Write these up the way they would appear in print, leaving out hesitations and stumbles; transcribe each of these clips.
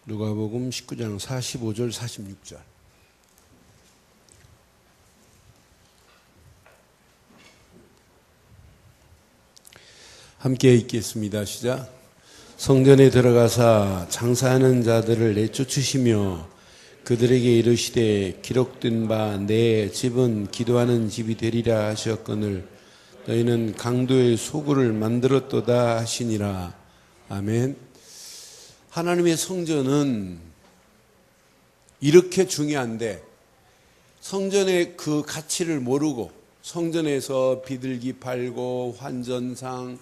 누가복음 19장 45절 46절. 함께 읽겠습니다. 시작. 성전에 들어가사 장사하는 자들을 내쫓으시며 그들에게 이르시되 기록된 바 내 집은 기도하는 집이 되리라 하셨거늘 너희는 강도의 소굴을 만들었도다 하시니라. 아멘. 하나님의 성전은 이렇게 중요한데 성전의 그 가치를 모르고 성전에서 비둘기 팔고 환전상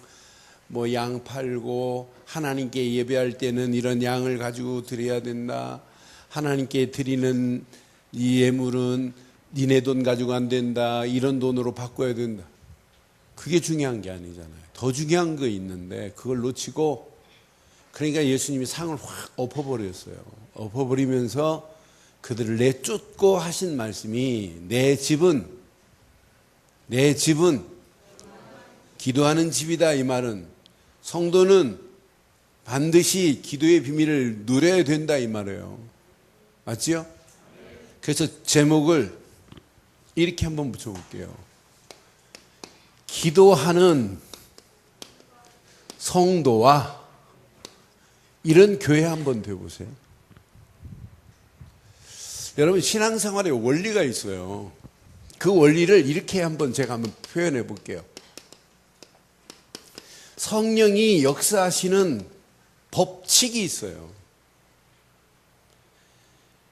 양 팔고 하나님께 예배할 때는 이런 양을 가지고 드려야 된다. 하나님께 드리는 이 예물은 니네 돈 가지고 안 된다. 이런 돈으로 바꿔야 된다. 그게 중요한 게 아니잖아요. 더 중요한 거 있는데 그걸 놓치고 그러니까 예수님이 상을 확 엎어버렸어요. 엎어버리면서 그들을 내쫓고 하신 말씀이 내 집은 기도하는 집이다. 이 말은 성도는 반드시 기도의 비밀을 누려야 된다. 이 말이에요. 맞지요? 그래서 제목을 이렇게 한번 붙여볼게요. 기도하는 성도와 이런 교회 한번 되어보세요. 여러분 신앙생활에 원리가 있어요. 그 원리를 이렇게 제가 한번 표현해 볼게요. 성령이 역사하시는 법칙이 있어요.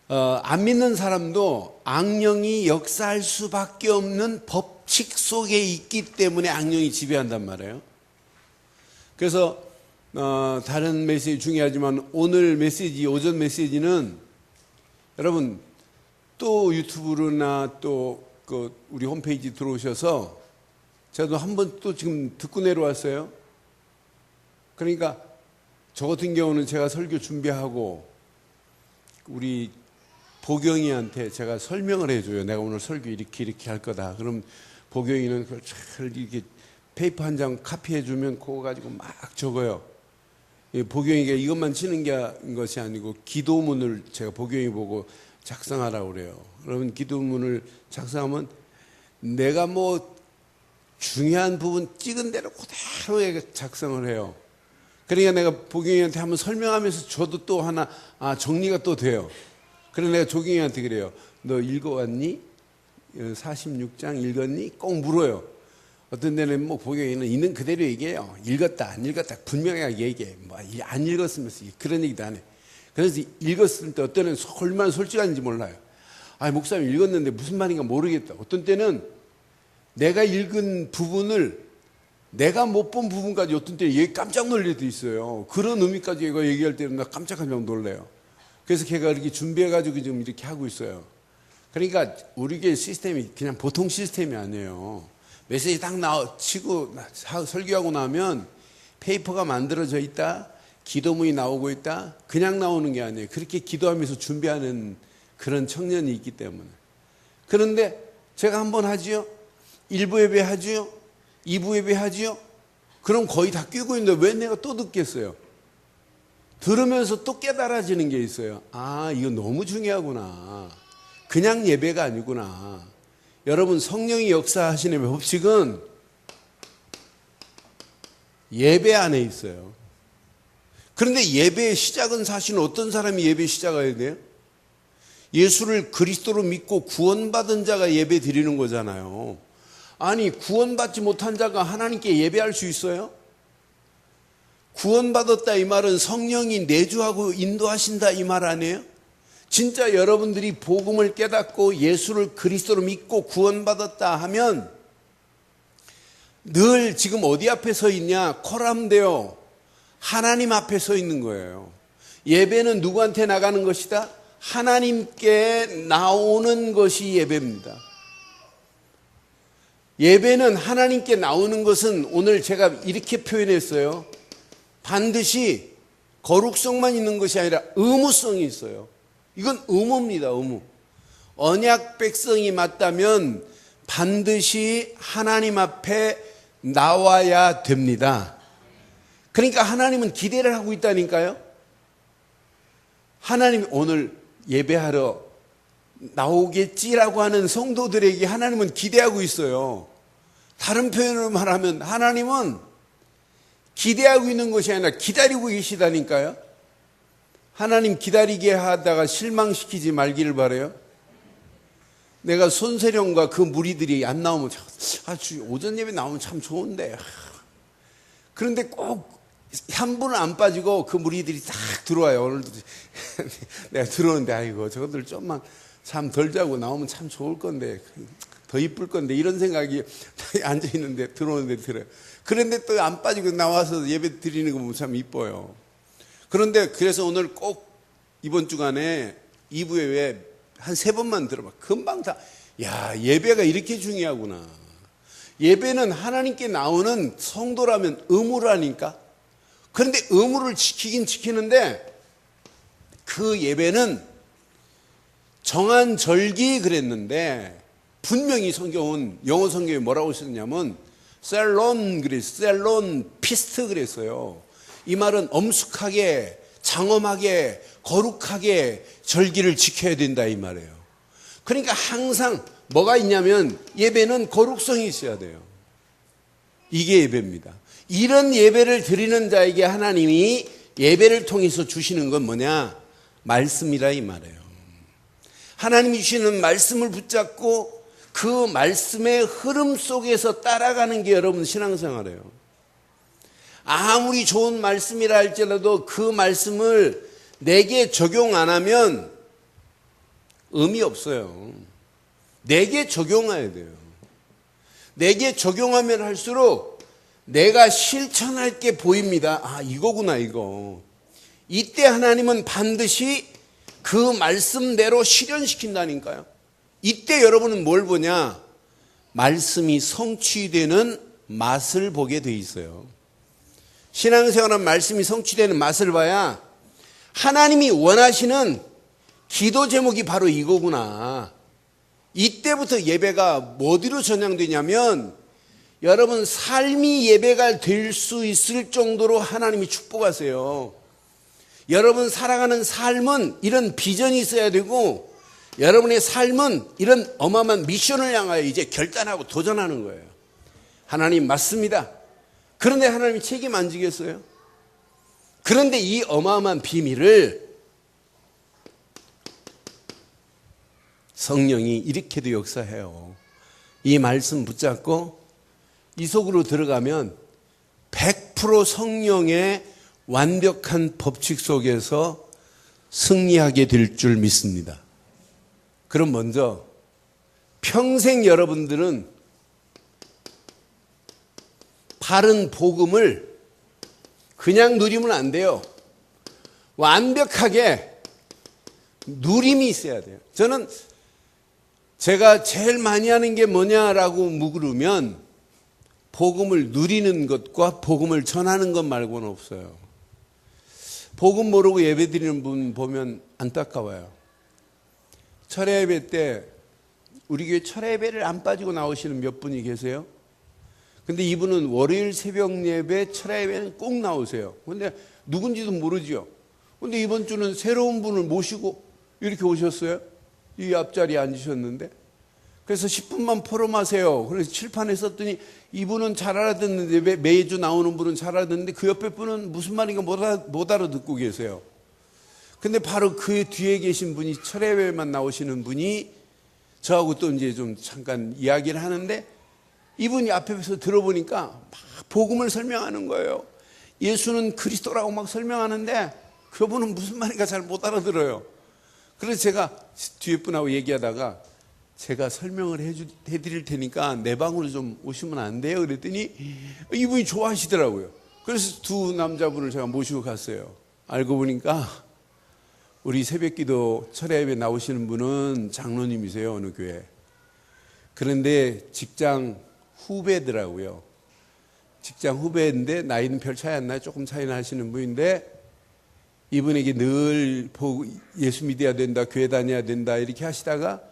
안 믿는 사람도 악령이 역사할 수밖에 없는 법칙 속에 있기 때문에 악령이 지배한단 말이에요. 그래서 다른 메시지 중요하지만 오늘 메시지, 오전 메시지는 여러분 또 유튜브로나 또 우리 홈페이지 들어오셔서 저도 한번 또 지금 듣고 내려왔어요. 그러니까 저 같은 경우는 제가 설교 준비하고 우리 보경이한테 제가 설명을 해줘요. 내가 오늘 설교 이렇게 할 거다. 그럼 보경이는 그걸 잘 이렇게 페이퍼 한 장 카피해주면 그거 가지고 막 적어요. 보경이가 이것만 치는 것이 아니고 기도문을 제가 보경이 보고 작성하라고 그래요. 그러면 기도문을 작성하면 내가 중요한 부분 찍은 대로 그대로 작성을 해요. 그러니까 내가 보경이한테 한번 설명하면서 저도 또 하나 정리가 또 돼요. 그래서 내가 조경이한테 그래요. 너 읽어왔니? 46장 읽었니? 꼭 물어요. 어떤 데는 보경이는 있는 그대로 얘기해요. 읽었다 안 읽었다 분명하게 얘기해. 안 읽었으면서 그런 얘기도 안 해. 그래서 읽었을 때 어떤 때는 얼마나 솔직한지 몰라요. 목사님 읽었는데 무슨 말인가 모르겠다. 어떤 때는 내가 읽은 부분을 내가 못 본 부분까지 어떤 때 얘기 깜짝 놀랄 때도 있어요. 그런 의미까지 얘가 얘기할 때는 나 깜짝깜짝 놀래요. 그래서 걔가 이렇게 준비해가지고 지금 이렇게 하고 있어요. 그러니까 우리 교회 시스템이 그냥 보통 시스템이 아니에요. 메시지 딱 치고 설교하고 나면 페이퍼가 만들어져 있다. 기도문이 나오고 있다. 그냥 나오는 게 아니에요. 그렇게 기도하면서 준비하는 그런 청년이 있기 때문에. 그런데 제가 한번 하지요. 1부 예배 하지요. 2부 예배 하지요. 그럼 거의 다 끼고 있는데 왜 내가 또 듣겠어요? 들으면서 또 깨달아지는 게 있어요. 이거 너무 중요하구나. 그냥 예배가 아니구나. 여러분 성령이 역사하시는 법칙은 예배 안에 있어요. 그런데 예배의 시작은 사실 어떤 사람이 예배 시작해야 돼요? 예수를 그리스도로 믿고 구원받은 자가 예배 드리는 거잖아요. 구원받지 못한 자가 하나님께 예배할 수 있어요? 구원받았다 이 말은 성령이 내주하고 인도하신다 이 말 아니에요? 진짜 여러분들이 복음을 깨닫고 예수를 그리스도로 믿고 구원받았다 하면 늘 지금 어디 앞에 서 있냐? 코람데오 하나님 앞에 서 있는 거예요. 예배는 누구한테 나가는 것이다? 하나님께 나오는 것이 예배입니다. 예배는 하나님께 나오는 것은 오늘 제가 이렇게 표현했어요. 반드시 거룩성만 있는 것이 아니라 의무성이 있어요. 이건 의무입니다. 의무. 언약 백성이 맞다면 반드시 하나님 앞에 나와야 됩니다. 그러니까 하나님은 기대를 하고 있다니까요. 하나님이 오늘 예배하러 나오겠지라고 하는 성도들에게 하나님은 기대하고 있어요. 다른 표현으로 말하면 하나님은 기대하고 있는 것이 아니라 기다리고 계시다니까요. 하나님 기다리게 하다가 실망시키지 말기를 바라요. 내가 손세령과 그 무리들이 안 나오면 주 오전 예배 나오면 참 좋은데, 그런데 꼭 한 분은 안 빠지고 그 무리들이 딱 들어와요. 오늘도 내가 들어오는데 아이고 저것들 좀만 참 덜 자고 나오면 참 좋을 건데, 더 이쁠 건데, 이런 생각이 앉아있는데 들어오는데 들어요. 그런데 또 안 빠지고 나와서 예배 드리는 거 보면 참 이뻐요. 그런데 그래서 오늘 꼭 이번 주간에 2부 예배 한 3번만 들어봐. 금방 다, 야, 예배가 이렇게 중요하구나. 예배는 하나님께 나오는 성도라면 의무라니까. 그런데 의무를 지키긴 지키는데 그 예배는 정한 절기 그랬는데, 분명히 성경은, 영어 성경에 뭐라고 썼냐면 셀론 피스트 그랬어요. 이 말은 엄숙하게, 장엄하게, 거룩하게 절기를 지켜야 된다 이 말이에요. 그러니까 항상 뭐가 있냐면 예배는 거룩성이 있어야 돼요. 이게 예배입니다. 이런 예배를 드리는 자에게 하나님이 예배를 통해서 주시는 건 뭐냐? 말씀이라 이 말이에요. 하나님이 주시는 말씀을 붙잡고 그 말씀의 흐름 속에서 따라가는 게 여러분 신앙생활이에요. 아무리 좋은 말씀이라 할지라도 그 말씀을 내게 적용 안 하면 의미 없어요. 내게 적용해야 돼요. 내게 적용하면 할수록 내가 실천할 게 보입니다. 아, 이거구나, 이거. 이때 하나님은 반드시 그 말씀대로 실현시킨다니까요. 이때 여러분은 뭘 보냐? 말씀이 성취되는 맛을 보게 돼 있어요. 신앙생활은 말씀이 성취되는 맛을 봐야 하나님이 원하시는 기도 제목이 바로 이거구나. 이때부터 예배가 어디로 전향되냐면 여러분 삶이 예배가 될 수 있을 정도로 하나님이 축복하세요. 여러분 살아가는 삶은 이런 비전이 있어야 되고, 여러분의 삶은 이런 어마어마한 미션을 향하여 이제 결단하고 도전하는 거예요. 하나님 맞습니다. 그런데 하나님이 책임 안 지겠어요? 그런데 이 어마어마한 비밀을 성령이 이렇게도 역사해요. 이 말씀 붙잡고 이 속으로 들어가면 100% 성령의 완벽한 법칙 속에서 승리하게 될 줄 믿습니다. 그럼 먼저 평생 여러분들은 바른 복음을 그냥 누리면 안 돼요. 완벽하게 누림이 있어야 돼요. 저는 제가 제일 많이 하는 게 뭐냐라고 물으면 복음을 누리는 것과 복음을 전하는 것 말고는 없어요. 복음 모르고 예배드리는 분 보면 안타까워요. 철야 예배 때 우리 교회 철야 예배를 안 빠지고 나오시는 몇 분이 계세요? 근데 이분은 월요일 새벽 예배, 철야 예배는 꼭 나오세요. 근데 누군지도 모르죠. 근데 이번 주는 새로운 분을 모시고 이렇게 오셨어요. 이 앞자리에 앉으셨는데. 그래서 10분만 포럼하세요. 그래서 칠판에 썼더니 이분은 잘 알아듣는데, 매주 나오는 분은 잘 알아듣는데 그 옆에 분은 무슨 말인가 못 알아듣고 계세요. 근데 바로 그 뒤에 계신 분이 철야 예배만 나오시는 분이 저하고 또 이제 좀 잠깐 이야기를 하는데, 이분이 앞에서 들어보니까 막 복음을 설명하는 거예요. 예수는 그리스도라고 막 설명하는데 그분은 무슨 말인가 잘 못 알아들어요. 그래서 제가 뒤에 분하고 얘기하다가 제가 설명을 해드릴 테니까 내 방으로 좀 오시면 안 돼요? 그랬더니 이분이 좋아하시더라고요. 그래서 두 남자분을 제가 모시고 갔어요. 알고 보니까 우리 새벽기도 철야 예배 나오시는 분은 장로님이세요, 어느 교회. 그런데 직장 후배더라고요. 직장 후배인데 나이는 별 차이 안 나요. 조금 차이 나시는 분인데 이분에게 늘 예수 믿어야 된다, 교회 다녀야 된다 이렇게 하시다가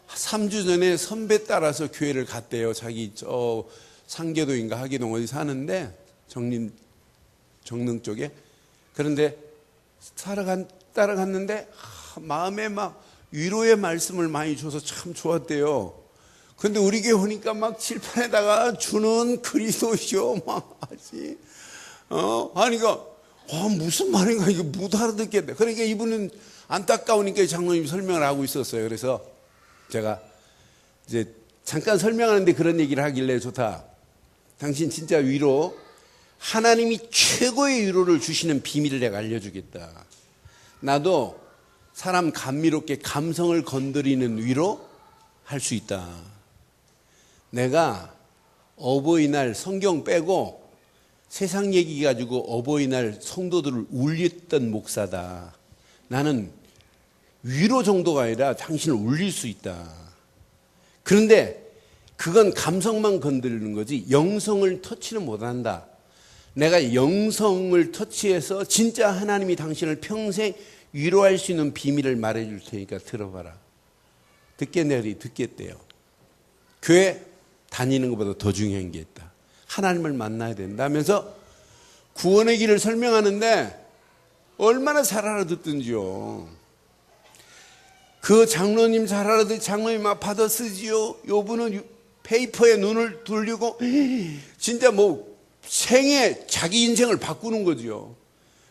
3주 전에 선배 따라서 교회를 갔대요. 자기 저 상계도인가 하기동 어디 사는데 정릉 쪽에. 그런데 살아간 따라갔는데 마음에 막 위로의 말씀을 많이 줘서 참 좋았대요. 근데 우리 교회 오니까 막 칠판에다가 주는 그리스도시오 막 하지. 하니까 무슨 말인가 이거 못 알아듣겠네. 그러니까 이분은 안타까우니까 장로님 설명을 하고 있었어요. 그래서 제가 이제 잠깐 설명하는데 그런 얘기를 하길래 좋다. 당신 진짜 위로, 하나님이 최고의 위로를 주시는 비밀을 내가 알려주겠다. 나도 사람 감미롭게 감성을 건드리는 위로 할 수 있다. 내가 어버이날 성경 빼고 세상 얘기 가지고 어버이날 성도들을 울렸던 목사다. 나는 위로 정도가 아니라 당신을 울릴 수 있다. 그런데 그건 감성만 건드리는 거지 영성을 터치는 못한다. 내가 영성을 터치해서 진짜 하나님이 당신을 평생 위로할 수 있는 비밀을 말해줄 테니까 들어봐라. 듣겠네, 듣겠대요. 교회 다니는 것보다 더 중요한 게 있다. 하나님을 만나야 된다 하면서 구원의 길을 설명하는데 얼마나 잘 알아듣든지요. 그 장로님 잘 알아듣, 장로님 받아 쓰지요. 요분은 페이퍼에 눈을 돌리고 진짜 뭐 생애 자기 인생을 바꾸는 거죠.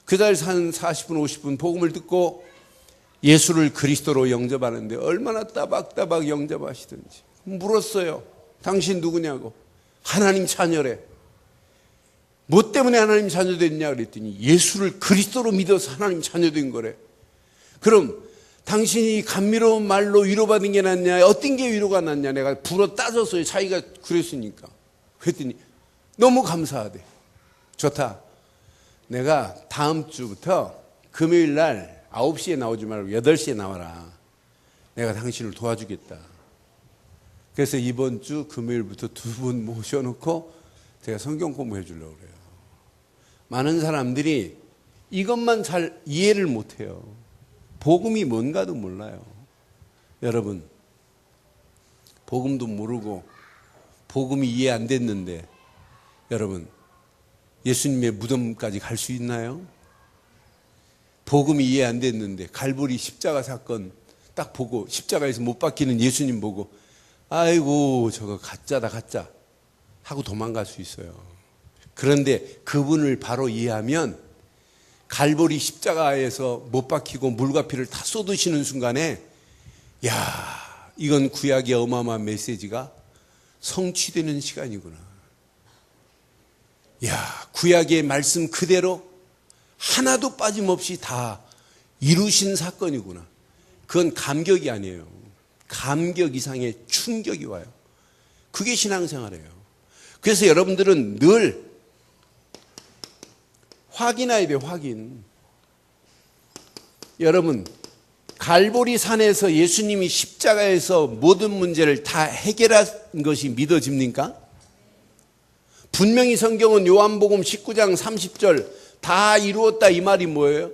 그 자리에서 한 40분 50분 복음을 듣고 예수를 그리스도로 영접하는데 얼마나 따박따박 영접하시든지. 물었어요. 당신 누구냐고. 하나님 자녀래. 뭐 때문에 하나님 자녀 됐냐 그랬더니 예수를 그리스도로 믿어서 하나님 자녀 된 거래. 그럼 당신이 감미로운 말로 위로받은 게 낫냐, 어떤 게 위로가 낫냐, 내가 불어 따졌어요. 자기가 그랬으니까. 그랬더니 너무 감사하대. 좋다. 내가 다음 주부터 금요일 날 9시에 나오지 말고 8시에 나와라. 내가 당신을 도와주겠다. 그래서 이번 주 금요일부터 2분 모셔놓고 제가 성경 공부해 주려고 그래요. 많은 사람들이 이것만 잘 이해를 못해요. 복음이 뭔가도 몰라요. 여러분, 복음도 모르고 복음이 이해 안 됐는데 여러분, 예수님의 무덤까지 갈 수 있나요? 복음이 이해 안 됐는데 갈보리 십자가 사건 딱 보고 십자가에서 못 박히는 예수님 보고 아이고 저거 가짜다 가짜 하고 도망갈 수 있어요. 그런데 그분을 바로 이해하면 갈보리 십자가에서 못 박히고 물과 피를 다 쏟으시는 순간에 야, 이건 구약의 어마어마한 메시지가 성취되는 시간이구나. 야, 구약의 말씀 그대로 하나도 빠짐없이 다 이루신 사건이구나. 그건 감격이 아니에요. 감격 이상의 충격이 와요. 그게 신앙생활이에요. 그래서 여러분들은 늘 확인해야 돼요. 확인. 여러분, 갈보리 산에서 예수님이 십자가에서 모든 문제를 다 해결한 것이 믿어집니까? 분명히 성경은 요한복음 19장 30절 다 이루었다 이 말이 뭐예요?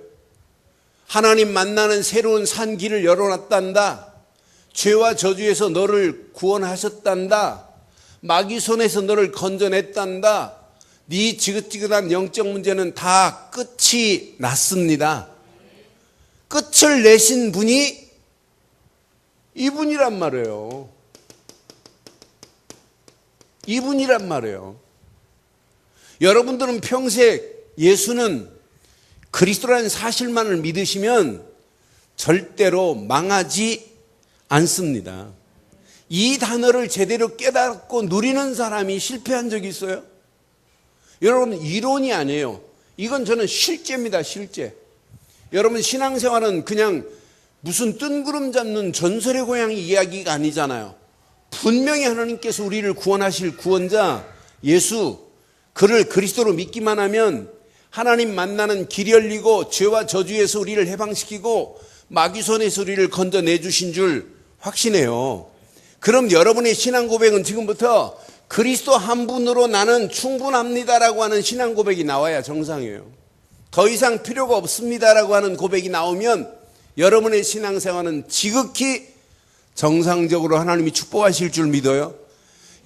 하나님 만나는 새로운 산 길을 열어놨단다. 죄와 저주에서 너를 구원하셨단다. 마귀 손에서 너를 건져냈단다. 네 지긋지긋한 영적 문제는 다 끝이 났습니다. 끝을 내신 분이 이분이란 말이에요. 이분이란 말이에요. 여러분들은 평생 예수는 그리스도라는 사실만을 믿으시면 절대로 망하지 않습니다. 이 단어를 제대로 깨닫고 누리는 사람이 실패한 적이 있어요? 여러분, 이론이 아니에요. 이건 저는 실제입니다. 실제. 여러분, 신앙생활은 그냥 무슨 뜬구름 잡는 전설의 고향 이야기가 아니잖아요. 분명히 하나님께서 우리를 구원하실 구원자 예수, 그를 그리스도로 믿기만 하면 하나님 만나는 길이 열리고 죄와 저주에서 우리를 해방시키고 마귀 손에서 우리를 건져내주신 줄 확신해요. 그럼 여러분의 신앙 고백은 지금부터 그리스도 한 분으로 나는 충분합니다라고 하는 신앙 고백이 나와야 정상이에요. 더 이상 필요가 없습니다라고 하는 고백이 나오면 여러분의 신앙생활은 지극히 정상적으로 하나님이 축복하실 줄 믿어요.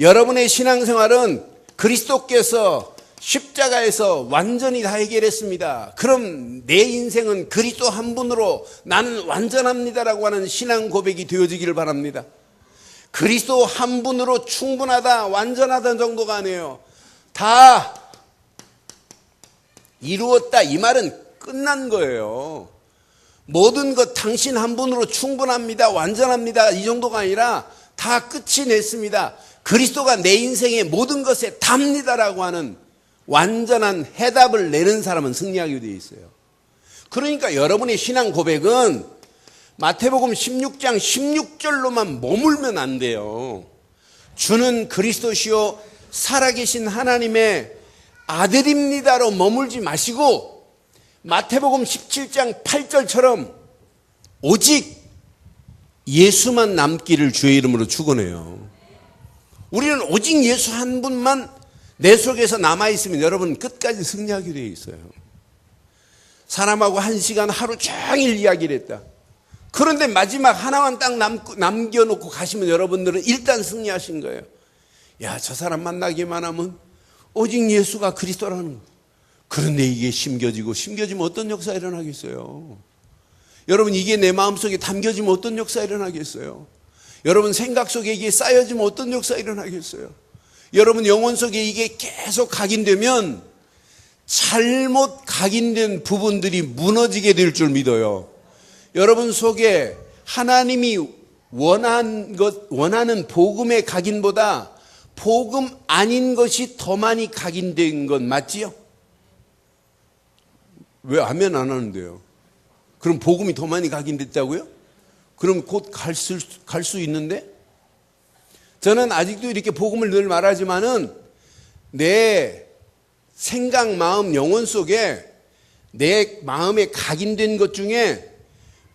여러분의 신앙생활은 그리스도께서 십자가에서 완전히 다 해결했습니다. 그럼 내 인생은 그리스도 한 분으로 나는 완전합니다라고 하는 신앙 고백이 되어지기를 바랍니다. 그리스도 한 분으로 충분하다, 완전하다는 정도가 아니에요. 다 이루었다, 이 말은 끝난 거예요. 모든 것 당신 한 분으로 충분합니다, 완전합니다, 이 정도가 아니라 다 끝이 냈습니다. 그리스도가 내 인생의 모든 것에 답니다라고 하는 완전한 해답을 내는 사람은 승리하게 되어 있어요. 그러니까 여러분의 신앙 고백은 마태복음 16장 16절로만 머물면 안 돼요. 주는 그리스도시요 살아계신 하나님의 아들입니다로 머물지 마시고 마태복음 17장 8절처럼 오직 예수만 남기를 주의 이름으로 축원해요. 우리는 오직 예수 한 분만 내 속에서 남아있으면 여러분 끝까지 승리하게 되어 있어요. 사람하고 1시간 하루 종일 이야기를 했다. 그런데 마지막 하나만 딱 남겨놓고 가시면 여러분들은 일단 승리하신 거예요. 야, 저 사람 만나기만 하면 오직 예수가 그리스도라는 거. 그런데 이게 심겨지면 어떤 역사가 일어나겠어요? 여러분, 이게 내 마음속에 담겨지면 어떤 역사가 일어나겠어요? 여러분 생각 속에 이게 쌓여지면 어떤 역사가 일어나겠어요? 여러분 영혼 속에 이게 계속 각인되면 잘못 각인된 부분들이 무너지게 될 줄 믿어요. 여러분 속에 하나님이 원하는 복음의 각인보다 복음 아닌 것이 더 많이 각인된 건 맞지요? 왜 아멘 안 하는데요? 그럼 복음이 더 많이 각인됐다고요? 그럼 곧 갈 수 있는데? 저는 아직도 이렇게 복음을 늘 말하지만은 내 생각, 마음, 영혼 속에 내 마음에 각인된 것 중에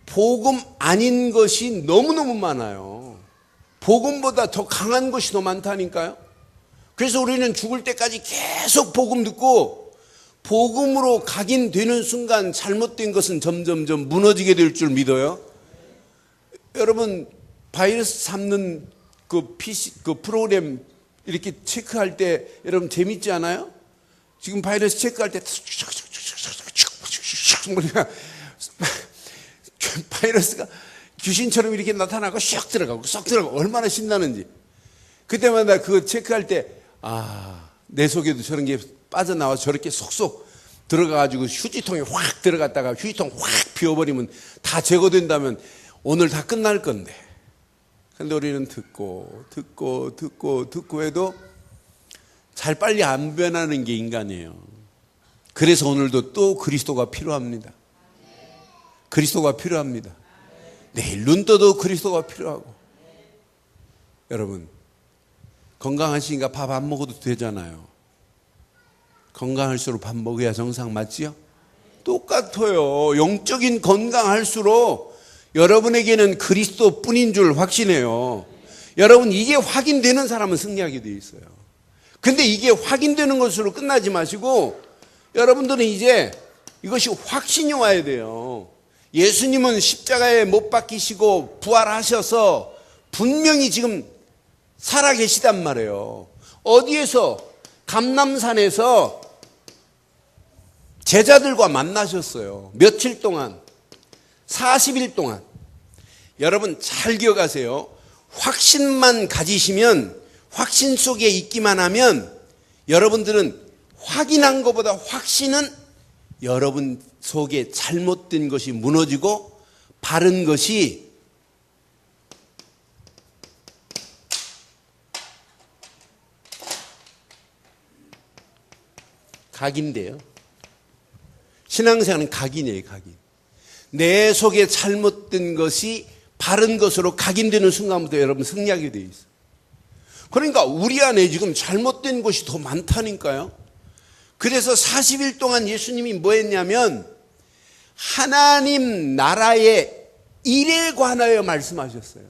복음 아닌 것이 너무너무 많아요. 복음보다 더 강한 것이 더 많다니까요. 그래서 우리는 죽을 때까지 계속 복음 듣고 복음으로 각인되는 순간 잘못된 것은 점점점 무너지게 될 줄 믿어요. 여러분 바이러스 잡는 그 프로그램 이렇게 체크할 때 여러분 재밌지 않아요? 지금 바이러스 체크할 때 바이러스가 귀신처럼 이렇게 나타나고 샥 들어가고 쏙 들어가고 얼마나 신나는지. 그때마다 그거 체크할 때 내 속에도 저런 게 빠져나와서 저렇게 속속 들어가가지고 휴지통에 확 들어갔다가 휴지통 확 비워버리면 다 제거된다면 오늘 다 끝날 건데. 근데 우리는 듣고 해도 잘 빨리 안 변하는 게 인간이에요. 그래서 오늘도 또 그리스도가 필요합니다. 그리스도가 필요합니다. 내일 눈 떠도 그리스도가 필요하고. 여러분 건강하시니까 밥 안 먹어도 되잖아요. 건강할수록 밥 먹어야 정상 맞지요? 똑같아요. 영적인 건강할수록 여러분에게는 그리스도뿐인 줄 확신해요. 여러분 이게 확인되는 사람은 승리하게 되어 있어요. 근데 이게 확인되는 것으로 끝나지 마시고 여러분들은 이제 이것이 확신이 와야 돼요. 예수님은 십자가에 못 박히시고 부활하셔서 분명히 지금 살아계시단 말이에요. 어디에서? 감람산에서 제자들과 만나셨어요. 며칠 동안 40일 동안. 여러분 잘 기억하세요. 확신만 가지시면 확신 속에 있기만 하면 여러분들은 확인한 것보다 확신은 여러분 속에 잘못된 것이 무너지고 바른 것이 각인돼요. 신앙생활은 각인이에요. 각인. 내 속에 잘못된 것이 바른 것으로 각인되는 순간부터 여러분 승리하게 돼 있어요. 그러니까 우리 안에 지금 잘못된 것이 더 많다니까요. 그래서 40일 동안 예수님이 뭐 했냐면 하나님 나라의 일에 관하여 말씀하셨어요.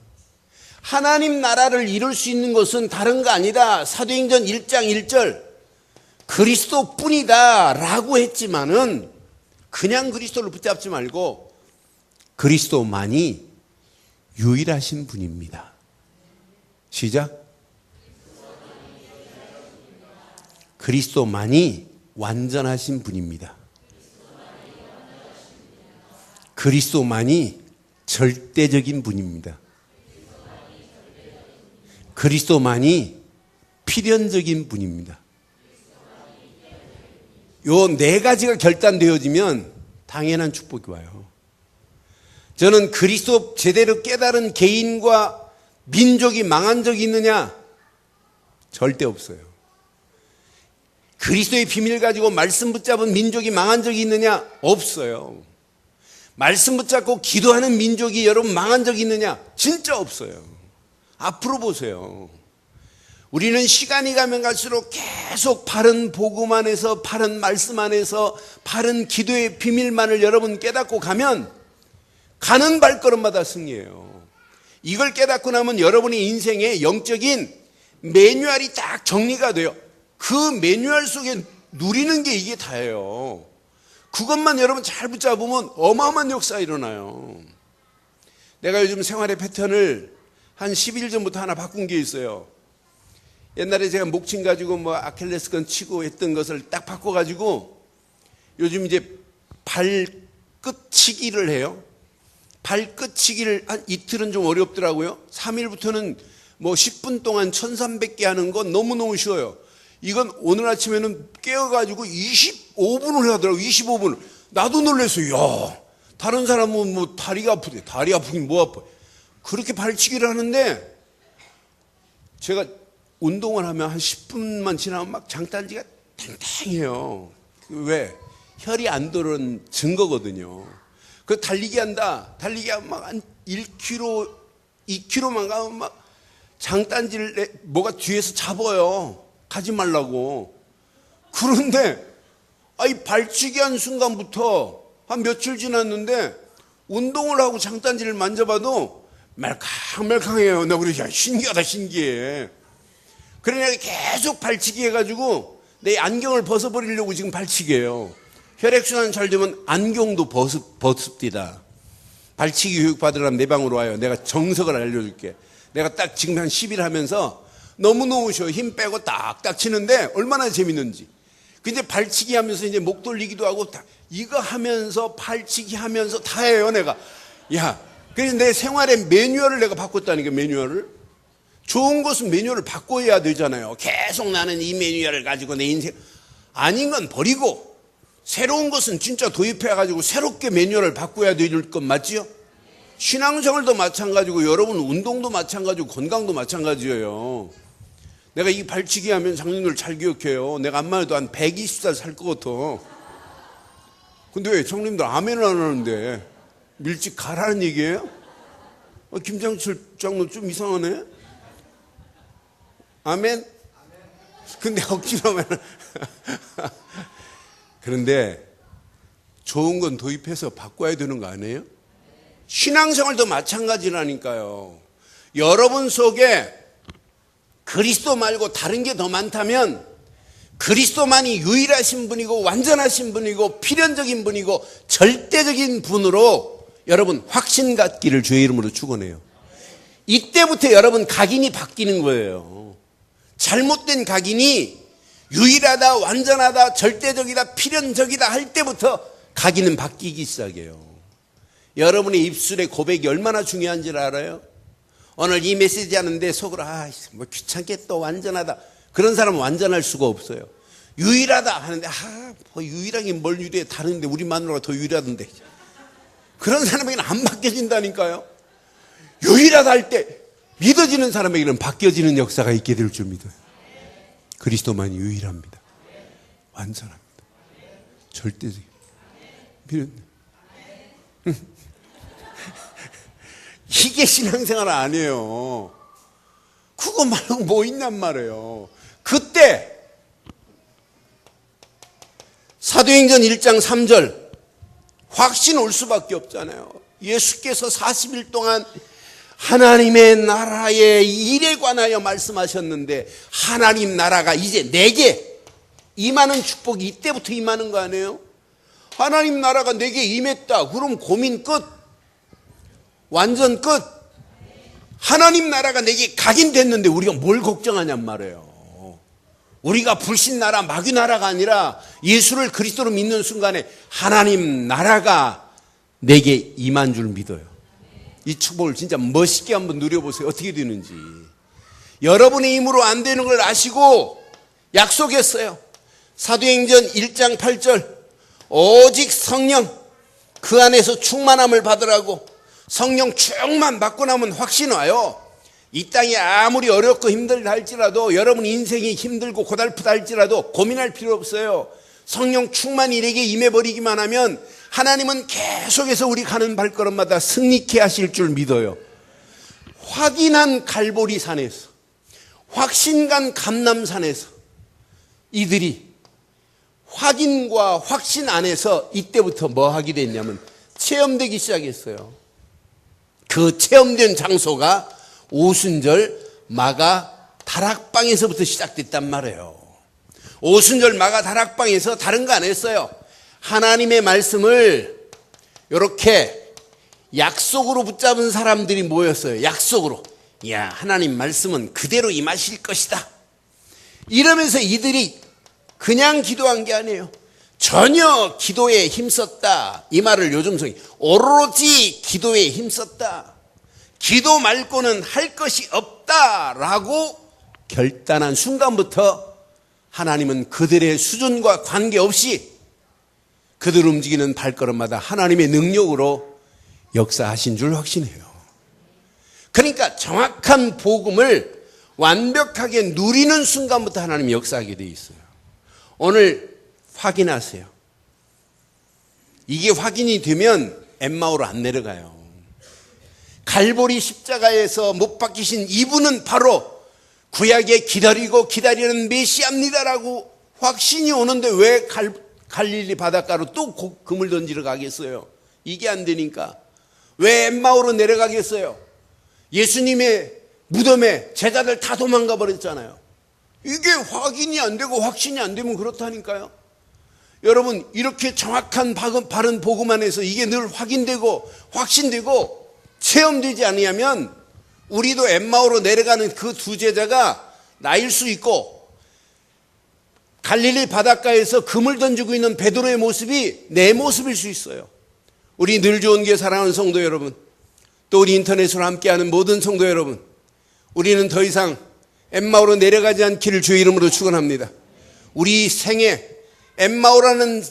하나님 나라를 이룰 수 있는 것은 다른 거 아니다. 사도행전 1장 1절 그리스도뿐이다 라고 했지만은 그냥 그리스도를 붙잡지 말고 그리스도만이 유일하신 분입니다. 시작. 그리스도만이 완전하신 분입니다. 그리스도만이 절대적인 분입니다. 그리스도만이 필연적인 분입니다. 요 네 가지가 결단되어지면 당연한 축복이 와요. 저는 그리스도 제대로 깨달은 개인과 민족이 망한 적이 있느냐? 절대 없어요. 그리스도의 비밀 가지고 말씀 붙잡은 민족이 망한 적이 있느냐? 없어요. 말씀 붙잡고 기도하는 민족이 여러분 망한 적이 있느냐? 진짜 없어요. 앞으로 보세요. 우리는 시간이 가면 갈수록 계속 바른 복음 안에서, 바른 말씀 안에서, 바른 기도의 비밀만을 여러분 깨닫고 가면 가는 발걸음마다 승리예요. 이걸 깨닫고 나면 여러분의 인생에 영적인 매뉴얼이 딱 정리가 돼요. 그 매뉴얼 속에 누리는 게 이게 다예요. 그것만 여러분 잘 붙잡으면 어마어마한 역사가 일어나요. 내가 요즘 생활의 패턴을 한 10일 전부터 하나 바꾼 게 있어요. 옛날에 제가 목침 가지고 뭐 아킬레스건 치고 했던 것을 딱 바꿔가지고 요즘 이제 발끝치기를 해요. 발끝치기를 한 이틀은 좀 어렵더라고요. 3일부터는 뭐 10분 동안 1300개 하는 건 너무너무 쉬워요. 이건 오늘 아침에는 깨어가지고 25분을 하더라고요. 25분을. 나도 놀랐어요. 야, 다른 사람은 뭐 다리가 아프대. 다리 아프긴 뭐 아파. 그렇게 발치기를 하는데 제가 운동을 하면 한 10분만 지나면 막 장단지가 탱탱해요. 왜? 혈이 안 도는 증거거든요. 그 달리기 한다. 달리기 하면 막 한 1km, 2km만 가면 막 장단지를 뭐가 뒤에서 잡아요. 가지 말라고. 그런데 이 발치기 한 순간부터 한 며칠 지났는데 운동을 하고 장단지를 만져봐도 말캉말캉해요. 나 그러지. 신기하다, 신기해. 그래 내가 계속 발치기 해가지고 내 안경을 벗어버리려고 지금 발치기 해요. 혈액순환 잘 되면 안경도 벗습니다. 발치기 교육 받으려면 내 방으로 와요. 내가 정석을 알려줄게. 내가 딱 지금 한 10일 하면서 너무너무 쉬워. 힘 빼고 딱딱 치는데 얼마나 재밌는지. 근데 발치기 하면서 이제 목 돌리기도 하고 이거 하면서 발치기 하면서 다 해요, 내가. 야, 그래서 내 생활의 매뉴얼을 내가 바꿨다니까, 매뉴얼을. 좋은 것은 매뉴얼을 바꿔야 되잖아요. 계속 나는 이 매뉴얼을 가지고 내 인생 아닌 건 버리고 새로운 것은 진짜 도입해가지고 새롭게 매뉴얼을 바꿔야 될 건 맞지요? 신앙생활도 마찬가지고 여러분 운동도 마찬가지고 건강도 마찬가지예요. 내가 이 발치기 하면 장님들 잘 기억해요. 내가 암만 해도 한 120살 살 것 같아. 근데 왜 장님들 아멘을 안 하는데 일찍 가라는 얘기예요? 김장철 장로 좀 이상하네. 아멘? 근데 억지로 하면 그런데 좋은 건 도입해서 바꿔야 되는 거 아니에요? 신앙생활도 마찬가지라니까요. 여러분 속에 그리스도 말고 다른 게 더 많다면 그리스도만이 유일하신 분이고 완전하신 분이고 필연적인 분이고 절대적인 분으로 여러분 확신 갖기를 주의 이름으로 축원해요. 이때부터 여러분 각인이 바뀌는 거예요. 잘못된 각인이 유일하다, 완전하다, 절대적이다, 필연적이다 할 때부터 각인은 바뀌기 시작해요. 여러분의 입술의 고백이 얼마나 중요한지를 알아요? 오늘 이 메시지 하는데 속으로 뭐 귀찮게 또 완전하다. 그런 사람은 완전할 수가 없어요. 유일하다 하는데 뭐 유일하긴 뭘 유일해. 다른데 우리 마누라가 더 유일하던데. 그런 사람에게는 안 바뀌어진다니까요. 유일하다 할 때 믿어지는 사람에게는 바뀌어지는 역사가 있게 될 줄 믿어요. 그리스도만이 유일합니다. 완전합니다. 절대적입니다. 이게 신앙생활 아니에요. 그거 말고 뭐 있냔 말이에요. 그때 사도행전 1장 3절 확신 올 수밖에 없잖아요. 예수께서 40일 동안 하나님의 나라의 일에 관하여 말씀하셨는데 하나님 나라가 이제 내게 임하는 축복이 이때부터 임하는 거 아니에요? 하나님 나라가 내게 임했다. 그럼 고민 끝. 완전 끝. 하나님 나라가 내게 각인됐는데 우리가 뭘 걱정하냔 말이에요. 우리가 불신 나라, 마귀 나라가 아니라 예수를 그리스도로 믿는 순간에 하나님 나라가 내게 임한 줄 믿어요. 이 축복을 진짜 멋있게 한번 누려보세요. 어떻게 되는지. 여러분의 힘으로 안 되는 걸 아시고 약속했어요. 사도행전 1장 8절 오직 성령 그 안에서 충만함을 받으라고. 성령 충만 받고 나면 확신 와요. 이 땅이 아무리 어렵고 힘들다 할지라도, 여러분 인생이 힘들고 고달프다 할지라도 고민할 필요 없어요. 성령 충만이 내게 임해버리기만 하면 하나님은 계속해서 우리 가는 발걸음마다 승리케 하실 줄 믿어요. 확인한 갈보리 산에서, 확신간 감람산에서 이들이 확인과 확신 안에서 이때부터 뭐 하게 됐냐면 체험되기 시작했어요. 그 체험된 장소가 오순절 마가 다락방에서부터 시작됐단 말이에요. 오순절 마가 다락방에서 다른 거 안 했어요. 하나님의 말씀을 이렇게 약속으로 붙잡은 사람들이 모였어요. 약속으로. 야, 하나님 말씀은 그대로 임하실 것이다. 이러면서 이들이 그냥 기도한 게 아니에요. 전혀 기도에 힘썼다. 이 말을 요즘 성이 오로지 기도에 힘썼다. 기도 말고는 할 것이 없다라고 결단한 순간부터 하나님은 그들의 수준과 관계없이 그들 움직이는 발걸음마다 하나님의 능력으로 역사하신 줄 확신해요. 그러니까 정확한 복음을 완벽하게 누리는 순간부터 하나님이 역사하게 돼 있어요. 오늘 확인하세요. 이게 확인이 되면 엠마오로 안 내려가요. 갈보리 십자가에서 못 박히신 이분은 바로 구약에 기다리고 기다리는 메시아입니다라고 확신이 오는데 왜 갈릴리 바닷가로 또 금을 던지러 가겠어요? 이게 안 되니까. 왜 엠마오로 내려가겠어요? 예수님의 무덤에 제자들 다 도망가 버렸잖아요. 이게 확인이 안 되고 확신이 안 되면 그렇다니까요. 여러분, 이렇게 정확한 바른 복음 안에서 이게 늘 확인되고 확신되고 체험되지 않으면 우리도 엠마오로 내려가는 그 두 제자가 나일 수 있고, 갈릴리 바닷가에서 금을 던지고 있는 베드로의 모습이 내 모습일 수 있어요. 우리 늘 좋은 교회 사랑하는 성도 여러분, 또 우리 인터넷으로 함께하는 모든 성도 여러분, 우리는 더 이상 엠마오로 내려가지 않기를 주의 이름으로 축원합니다. 우리 생에 엠마오라는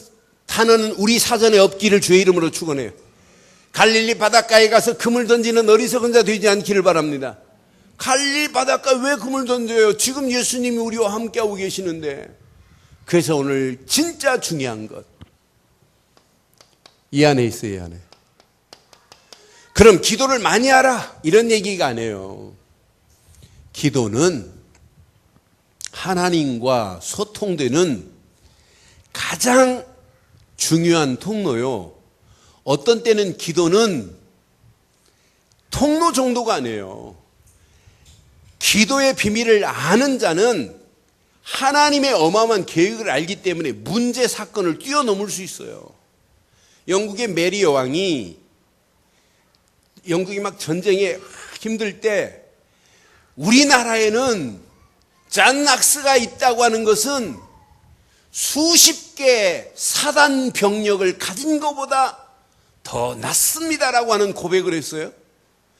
단어는 우리 사전에 없기를 주의 이름으로 축원해요. 갈릴리 바닷가에 가서 금을 던지는 어리석은 자 되지 않기를 바랍니다. 갈릴리 바닷가에 왜 금을 던져요? 지금 예수님이 우리와 함께하고 계시는데. 그래서 오늘 진짜 중요한 것, 이 안에 있어요. 이 안에. 그럼 기도를 많이 하라 이런 얘기가 아니에요. 기도는 하나님과 소통되는 가장 중요한 통로요. 어떤 때는 기도는 통로 정도가 아니에요. 기도의 비밀을 아는 자는 하나님의 어마어마한 계획을 알기 때문에 문제 사건을 뛰어넘을 수 있어요. 영국의 메리 여왕이, 영국이 막 전쟁에 힘들 때 우리나라에는 잔 낙스가 있다고 하는 것은 수십 개의 사단 병력을 가진 것보다 더 낫습니다라고 하는 고백을 했어요.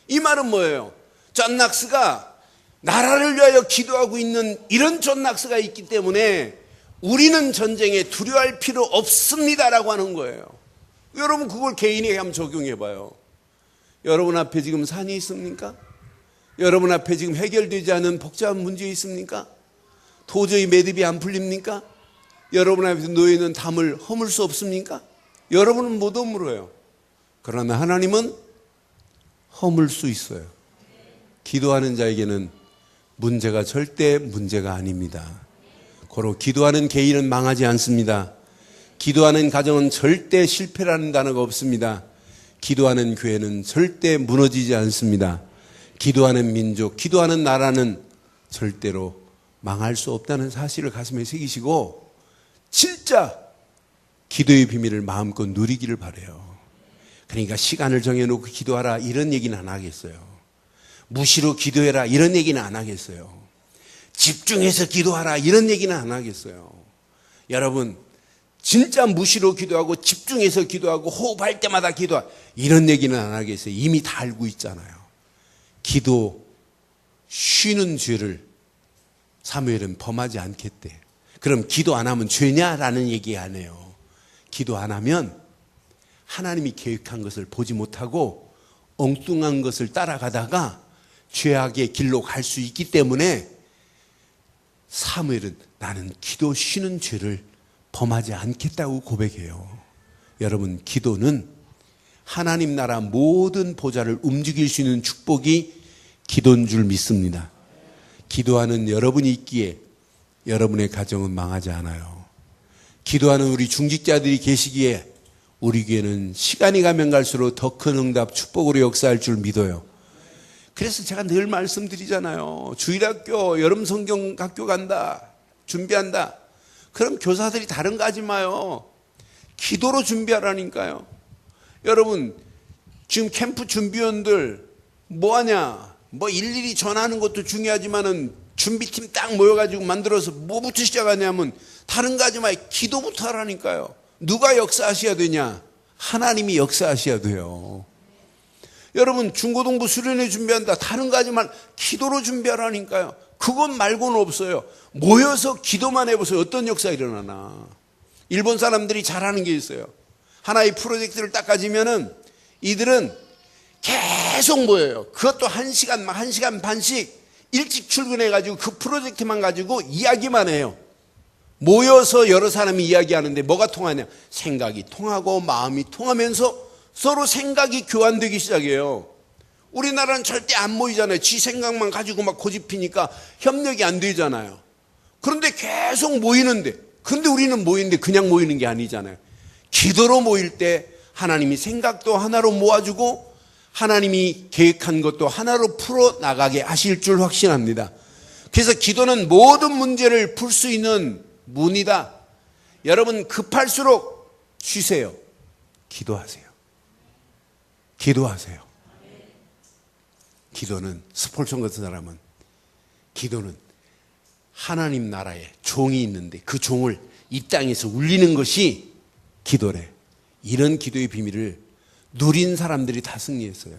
이 말은 뭐예요? 존 낙스가 나라를 위하여 기도하고 있는 이런 존 낙스가 있기 때문에 우리는 전쟁에 두려워할 필요 없습니다라고 하는 거예요. 여러분, 그걸 개인에게 한번 적용해 봐요. 여러분 앞에 지금 산이 있습니까? 여러분 앞에 지금 해결되지 않은 복잡한 문제 있습니까? 도저히 매듭이 안 풀립니까? 여러분 앞에 놓여있는 담을 허물 수 없습니까? 여러분은 못 허물어요. 그러나 하나님은 허물 수 있어요. 기도하는 자에게는 문제가 절대 문제가 아닙니다. 고로 기도하는 개인은 망하지 않습니다. 기도하는 가정은 절대 실패라는 단어가 없습니다. 기도하는 교회는 절대 무너지지 않습니다. 기도하는 민족, 기도하는 나라는 절대로 망할 수 없다는 사실을 가슴에 새기시고 진짜 기도의 비밀을 마음껏 누리기를 바라요. 그러니까 시간을 정해놓고 기도하라 이런 얘기는 안 하겠어요. 무시로 기도해라 이런 얘기는 안 하겠어요. 집중해서 기도하라 이런 얘기는 안 하겠어요. 여러분 진짜 무시로 기도하고 집중해서 기도하고 호흡할 때마다 기도하 이런 얘기는 안 하겠어요. 이미 다 알고 있잖아요. 기도 쉬는 죄를 사무엘은 범하지 않겠대. 그럼 기도 안 하면 죄냐라는 얘기 안 해요. 기도 안 하면 하나님이 계획한 것을 보지 못하고 엉뚱한 것을 따라가다가 죄악의 길로 갈 수 있기 때문에 사무엘은 나는 기도 쉬는 죄를 범하지 않겠다고 고백해요. 여러분 기도는 하나님 나라 모든 보좌를 움직일 수 있는 축복이 기도인 줄 믿습니다. 기도하는 여러분이 있기에 여러분의 가정은 망하지 않아요. 기도하는 우리 중직자들이 계시기에 우리 교회는 시간이 가면 갈수록 더 큰 응답 축복으로 역사할 줄 믿어요. 그래서 제가 늘 말씀드리잖아요. 주일학교 여름 성경학교 간다 준비한다. 그럼 교사들이 다른 거 하지 마요. 기도로 준비하라니까요. 여러분 지금 캠프 준비원들 뭐하냐, 뭐 일일이 전하는 것도 중요하지만은 준비팀 딱 모여가지고 만들어서 뭐부터 시작하냐면 다른 거 하지 마요. 기도부터 하라니까요. 누가 역사하셔야 되냐? 하나님이 역사하셔야 돼요. 여러분 중고등부 수련회 준비한다. 다른 거 하지 말 기도로 준비하라니까요. 그것 말고는 없어요. 모여서 기도만 해보세요. 어떤 역사 일어나나. 일본 사람들이 잘하는 게 있어요. 하나의 프로젝트를 딱 가지면은 이들은 계속 모여요. 그것도 1시간, 1시간 반씩 일찍 출근해가지고 그 프로젝트만 가지고 이야기만 해요. 모여서 여러 사람이 이야기하는데 뭐가 통하냐? 생각이 통하고 마음이 통하면서 서로 생각이 교환되기 시작해요. 우리나라는 절대 안 모이잖아요. 지 생각만 가지고 막 고집피니까 협력이 안 되잖아요. 그런데 계속 모이는데, 근데 우리는 모이는데 그냥 모이는 게 아니잖아요. 기도로 모일 때 하나님이 생각도 하나로 모아주고 하나님이 계획한 것도 하나로 풀어나가게 하실 줄 확신합니다. 그래서 기도는 모든 문제를 풀 수 있는 문이다. 여러분 급할수록 쉬세요. 기도하세요. 기도하세요. 기도는 스폴son 같은 사람은 기도는 하나님 나라에 종이 있는데 그 종을 이 땅에서 울리는 것이 기도래. 이런 기도의 비밀을 누린 사람들이 다 승리했어요.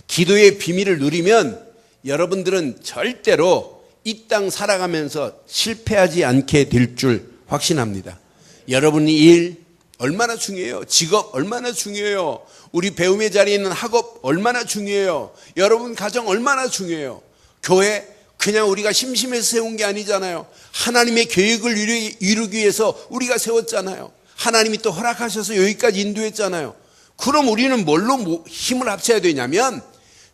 기도의 비밀을 누리면 여러분들은 절대로 이 땅 살아가면서 실패하지 않게 될 줄 확신합니다. 여러분의 일 얼마나 중요해요. 직업 얼마나 중요해요. 우리 배움의 자리에 있는 학업 얼마나 중요해요. 여러분 가정 얼마나 중요해요. 교회 그냥 우리가 심심해서 세운 게 아니잖아요. 하나님의 계획을 이루기 위해서 우리가 세웠잖아요. 하나님이 또 허락하셔서 여기까지 인도했잖아요. 그럼 우리는 뭘로 힘을 합쳐야 되냐면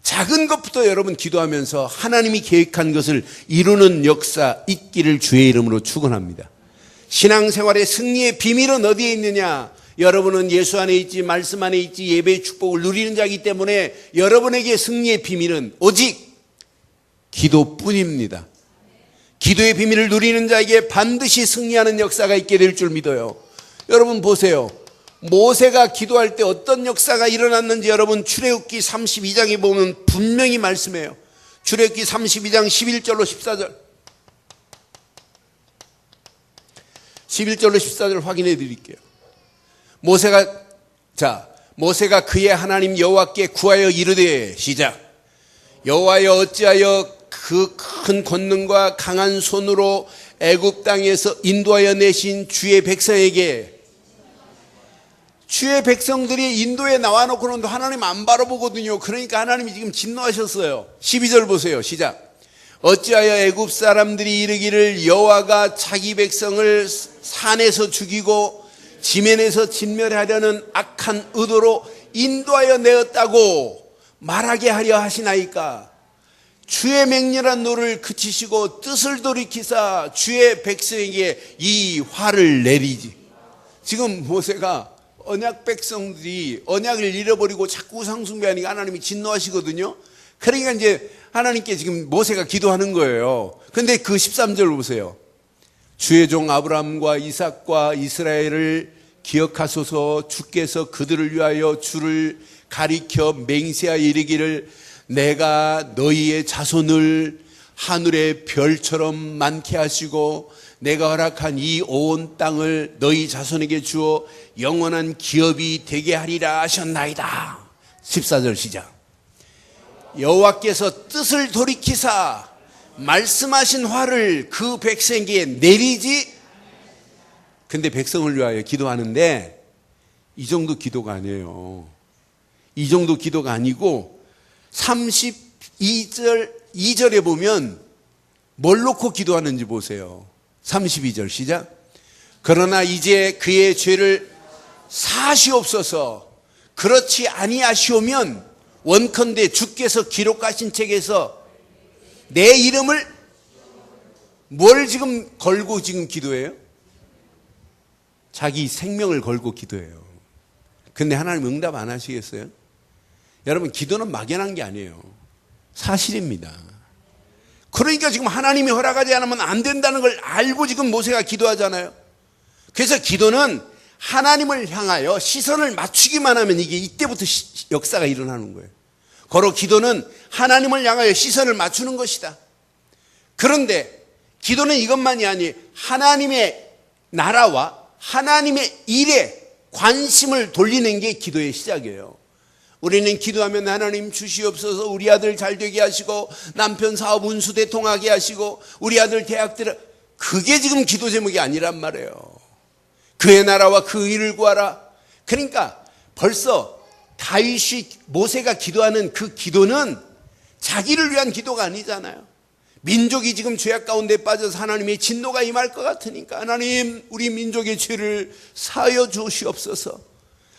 작은 것부터 여러분 기도하면서 하나님이 계획한 것을 이루는 역사 있기를 주의 이름으로 축원합니다. 신앙생활의 승리의 비밀은 어디에 있느냐? 여러분은 예수 안에 있지 말씀 안에 있지 예배의 축복을 누리는 자이기 때문에 여러분에게 승리의 비밀은 오직 기도뿐입니다. 기도의 비밀을 누리는 자에게 반드시 승리하는 역사가 있게 될 줄 믿어요. 여러분 보세요. 모세가 기도할 때 어떤 역사가 일어났는지 여러분 출애굽기 32장에 보면 분명히 말씀해요. 출애굽기 32장 11절로 14절 11절로 14절 확인해 드릴게요. 모세가 그의 하나님 여호와께 구하여 이르되 시작. 여호와여 어찌하여 그 큰 권능과 강한 손으로 애굽 땅에서 인도하여 내신 주의 백성에게, 주의 백성들이 인도에 나와놓고는 하나님 안 바라보거든요. 그러니까 하나님이 지금 진노하셨어요. 12절 보세요. 시작. 어찌하여 애굽 사람들이 이르기를 여호와가 자기 백성을 산에서 죽이고 지면에서 진멸하려는 악한 의도로 인도하여 내었다고 말하게 하려 하시나이까. 주의 맹렬한 노를 그치시고 뜻을 돌이키사 주의 백성에게 이 화를 내리지. 지금 모세가 언약 백성들이 언약을 잃어버리고 자꾸 우상숭배하니까 하나님이 진노하시거든요. 그러니까 이제 하나님께 지금 모세가 기도하는 거예요. 근데 그 13절 보세요. 주의 종 아브라함과 이삭과 이스라엘을 기억하소서. 주께서 그들을 위하여 주를 가리켜 맹세하여 이르기를 내가 너희의 자손을 하늘의 별처럼 많게 하시고 내가 허락한 이 온 땅을 너희 자손에게 주어 영원한 기업이 되게 하리라 하셨나이다. 14절 시작. 여호와께서 뜻을 돌이키사 말씀하신 화를 그 백성에게 내리지. 근데 백성을 위하여 기도하는데 이 정도 기도가 아니에요. 이 정도 기도가 아니고 32절 2절에 보면 뭘 놓고 기도하는지 보세요. 32절 시작. 그러나 이제 그의 죄를 사하시옵소서. 그렇지 아니하시오면 원컨대 주께서 기록하신 책에서 내 이름을 뭘 지금 걸고 지금 기도해요? 자기 생명을 걸고 기도해요. 근데 하나님 응답 안 하시겠어요? 여러분, 기도는 막연한 게 아니에요. 사실입니다. 그러니까 지금 하나님이 허락하지 않으면 안 된다는 걸 알고 지금 모세가 기도하잖아요. 그래서 기도는 하나님을 향하여 시선을 맞추기만 하면 이게 이때부터 역사가 일어나는 거예요. 고로 기도는 하나님을 향하여 시선을 맞추는 것이다. 그런데 기도는 이것만이 아니 하나님의 나라와 하나님의 일에 관심을 돌리는 게 기도의 시작이에요. 우리는 기도하면 하나님 주시옵소서, 우리 아들 잘 되게 하시고 남편 사업 운수 대통하게 하시고 우리 아들 대학 들어, 그게 지금 기도 제목이 아니란 말이에요. 그의 나라와 그 일을 구하라. 그러니까 벌써 다윗이 모세가 기도하는 그 기도는 자기를 위한 기도가 아니잖아요. 민족이 지금 죄악 가운데 빠져서 하나님의 진노가 임할 것 같으니까 하나님 우리 민족의 죄를 사하여 주시옵소서.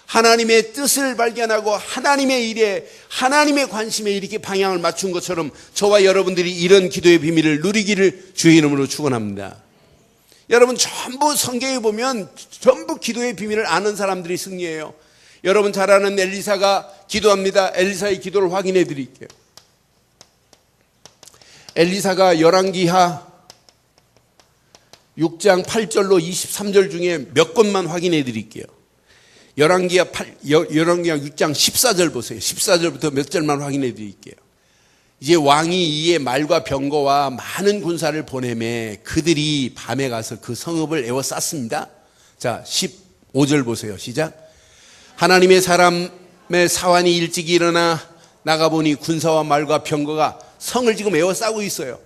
하나님의 뜻을 발견하고 하나님의 일에 하나님의 관심에 이렇게 방향을 맞춘 것처럼 저와 여러분들이 이런 기도의 비밀을 누리기를 주의 이름으로 축원합니다. 여러분, 전부 성경에 보면 전부 기도의 비밀을 아는 사람들이 승리해요. 여러분 잘 아는 엘리사가 기도합니다. 엘리사의 기도를 확인해 드릴게요. 엘리사가 열왕기하 6장 8절로 23절 중에 몇 것만 확인해 드릴게요. 열왕기하 6장 14절 보세요. 14절부터 몇 절만 확인해 드릴게요. 이제 왕이 이에 말과 병거와 많은 군사를 보내매 그들이 밤에 가서 그 성읍을 에워쌌습니다. 자, 15절 보세요. 시작. 하나님의 사람의 사환이 일찍 일어나 나가보니 군사와 말과 병거가 성을 지금 에워싸고 있어요.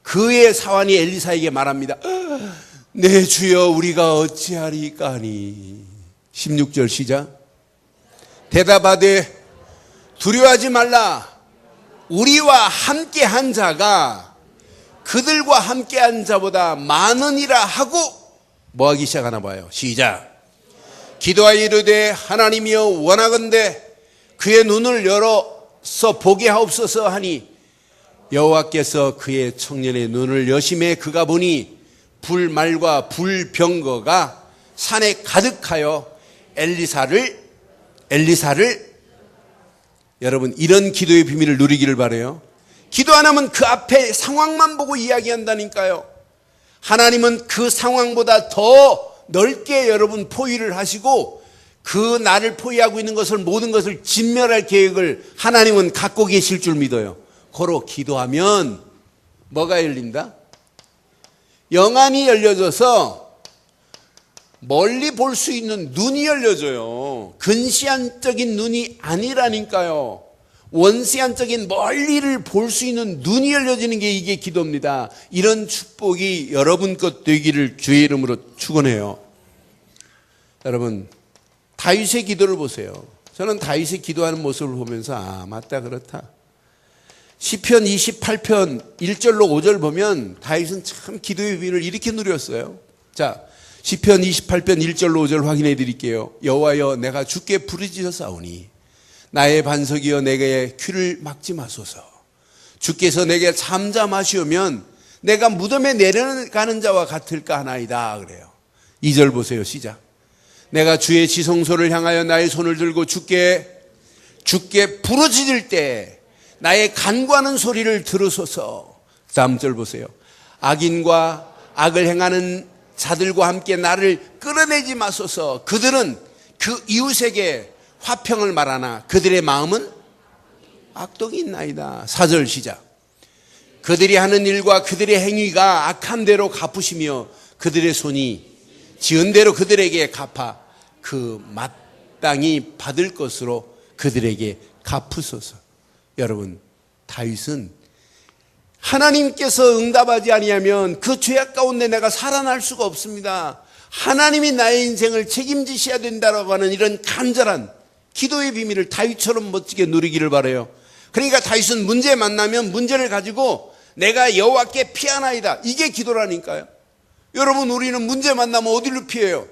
그의 사환이 엘리사에게 말합니다. 내 주여, 우리가 어찌하리까니. 16절 시작. 대답하되 두려워하지 말라. 우리와 함께한 자가 그들과 함께한 자보다 많으니라 하고 뭐 하기 시작하나 봐요. 시작. 기도하여 이르되 하나님이여 원하건대 그의 눈을 열어서 보게 하옵소서 하니 여호와께서 그의 청년의 눈을 여심해 그가 보니 불말과 불병거가 산에 가득하여 엘리사를 여러분, 이런 기도의 비밀을 누리기를 바라요. 기도 안 하면 그 앞에 상황만 보고 이야기한다니까요. 하나님은 그 상황보다 더 넓게 여러분 포위를 하시고 그 나를 포위하고 있는 것을 모든 것을 진멸할 계획을 하나님은 갖고 계실 줄 믿어요. 고로 기도하면 뭐가 열린다? 영안이 열려져서 멀리 볼 수 있는 눈이 열려져요. 근시안적인 눈이 아니라니까요. 원시안적인 멀리를 볼 수 있는 눈이 열려지는 게 이게 기도입니다. 이런 축복이 여러분 것 되기를 주의 이름으로 축원해요. 여러분, 다윗의 기도를 보세요. 저는 다윗의 기도하는 모습을 보면서 맞다, 그렇다. 시편 28편 1절로 5절 보면 다윗은 참 기도의 비밀을 이렇게 누렸어요. 자, 시편 28편 1절로 5절 확인해 드릴게요. 여호와여, 내가 주께 부르짖었사오니 나의 반석이여 내게 귀를 막지 마소서. 주께서 내게 잠잠하시오면 내가 무덤에 내려가는 자와 같을까 하나이다. 그래요. 2절 보세요. 시작. 내가 주의 지성소를 향하여 나의 손을 들고 주께 부르짖을 때 나의 간구하는 소리를 들으소서. 3절 보세요. 악인과 악을 행하는 자들과 함께 나를 끌어내지 마소서. 그들은 그 이웃에게 화평을 말하나 그들의 마음은 악독이 있나이다. 4절 시작. 그들이 하는 일과 그들의 행위가 악한 대로 갚으시며 그들의 손이 지은 대로 그들에게 갚아 그 마땅히 받을 것으로 그들에게 갚으소서. 여러분, 다윗은 하나님께서 응답하지 아니하면 그 죄악 가운데 내가 살아날 수가 없습니다. 하나님이 나의 인생을 책임지셔야 된다라고 하는 이런 간절한 기도의 비밀을 다윗처럼 멋지게 누리기를 바라요. 그러니까 다윗은 문제 만나면 문제를 가지고 내가 여호와께 피하나이다. 이게 기도라니까요. 여러분, 우리는 문제 만나면 어디로 피해요?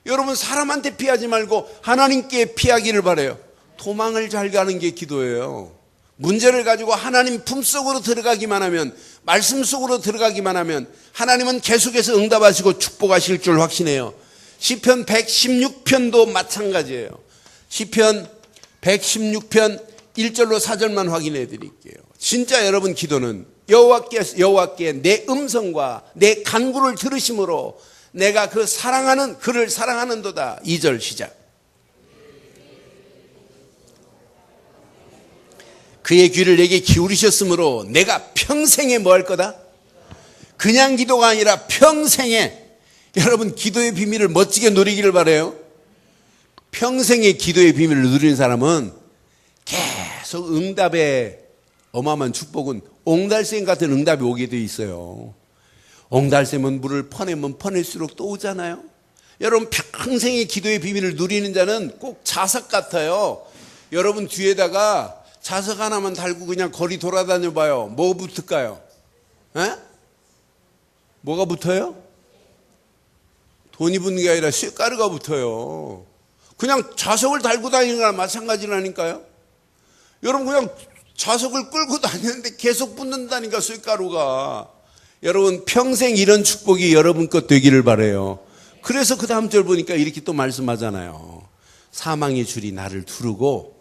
여러분, 사람한테 피하지 말고 하나님께 피하기를 바라요. 도망을 잘 가는 게 기도예요. 문제를 가지고 하나님 품속으로 들어가기만 하면, 말씀 속으로 들어가기만 하면 하나님은 계속해서 응답하시고 축복하실 줄 확신해요. 시편 116편도 마찬가지예요. 시편 116편 1절로 4절만 확인해 드릴게요. 진짜 여러분, 기도는 여호와께 내 음성과 내 간구를 들으심으로 내가 그를 사랑하는도다. 2절 시작. 그의 귀를 내게 기울이셨으므로 내가 평생에 뭐 할 거다? 그냥 기도가 아니라 평생에. 여러분, 기도의 비밀을 멋지게 누리기를 바라요. 평생의 기도의 비밀을 누리는 사람은 계속 응답의 어마어마한 축복은 옹달샘 같은 응답이 오게 돼 있어요. 옹달샘은 물을 퍼내면 퍼낼수록 또 오잖아요. 여러분, 평생의 기도의 비밀을 누리는 자는 꼭 자석 같아요. 여러분, 뒤에다가 자석 하나만 달고 그냥 거리 돌아다녀 봐요. 뭐 붙을까요? 에? 뭐가 붙어요? 돈이 붙는 게 아니라 쇳가루가 붙어요. 그냥 자석을 달고 다니는 거랑 마찬가지라니까요. 여러분, 그냥 자석을 끌고 다니는데 계속 붙는다니까, 쇳가루가. 여러분, 평생 이런 축복이 여러분 것 되기를 바라요. 그래서 그 다음 절 보니까 이렇게 또 말씀하잖아요. 사망의 줄이 나를 두르고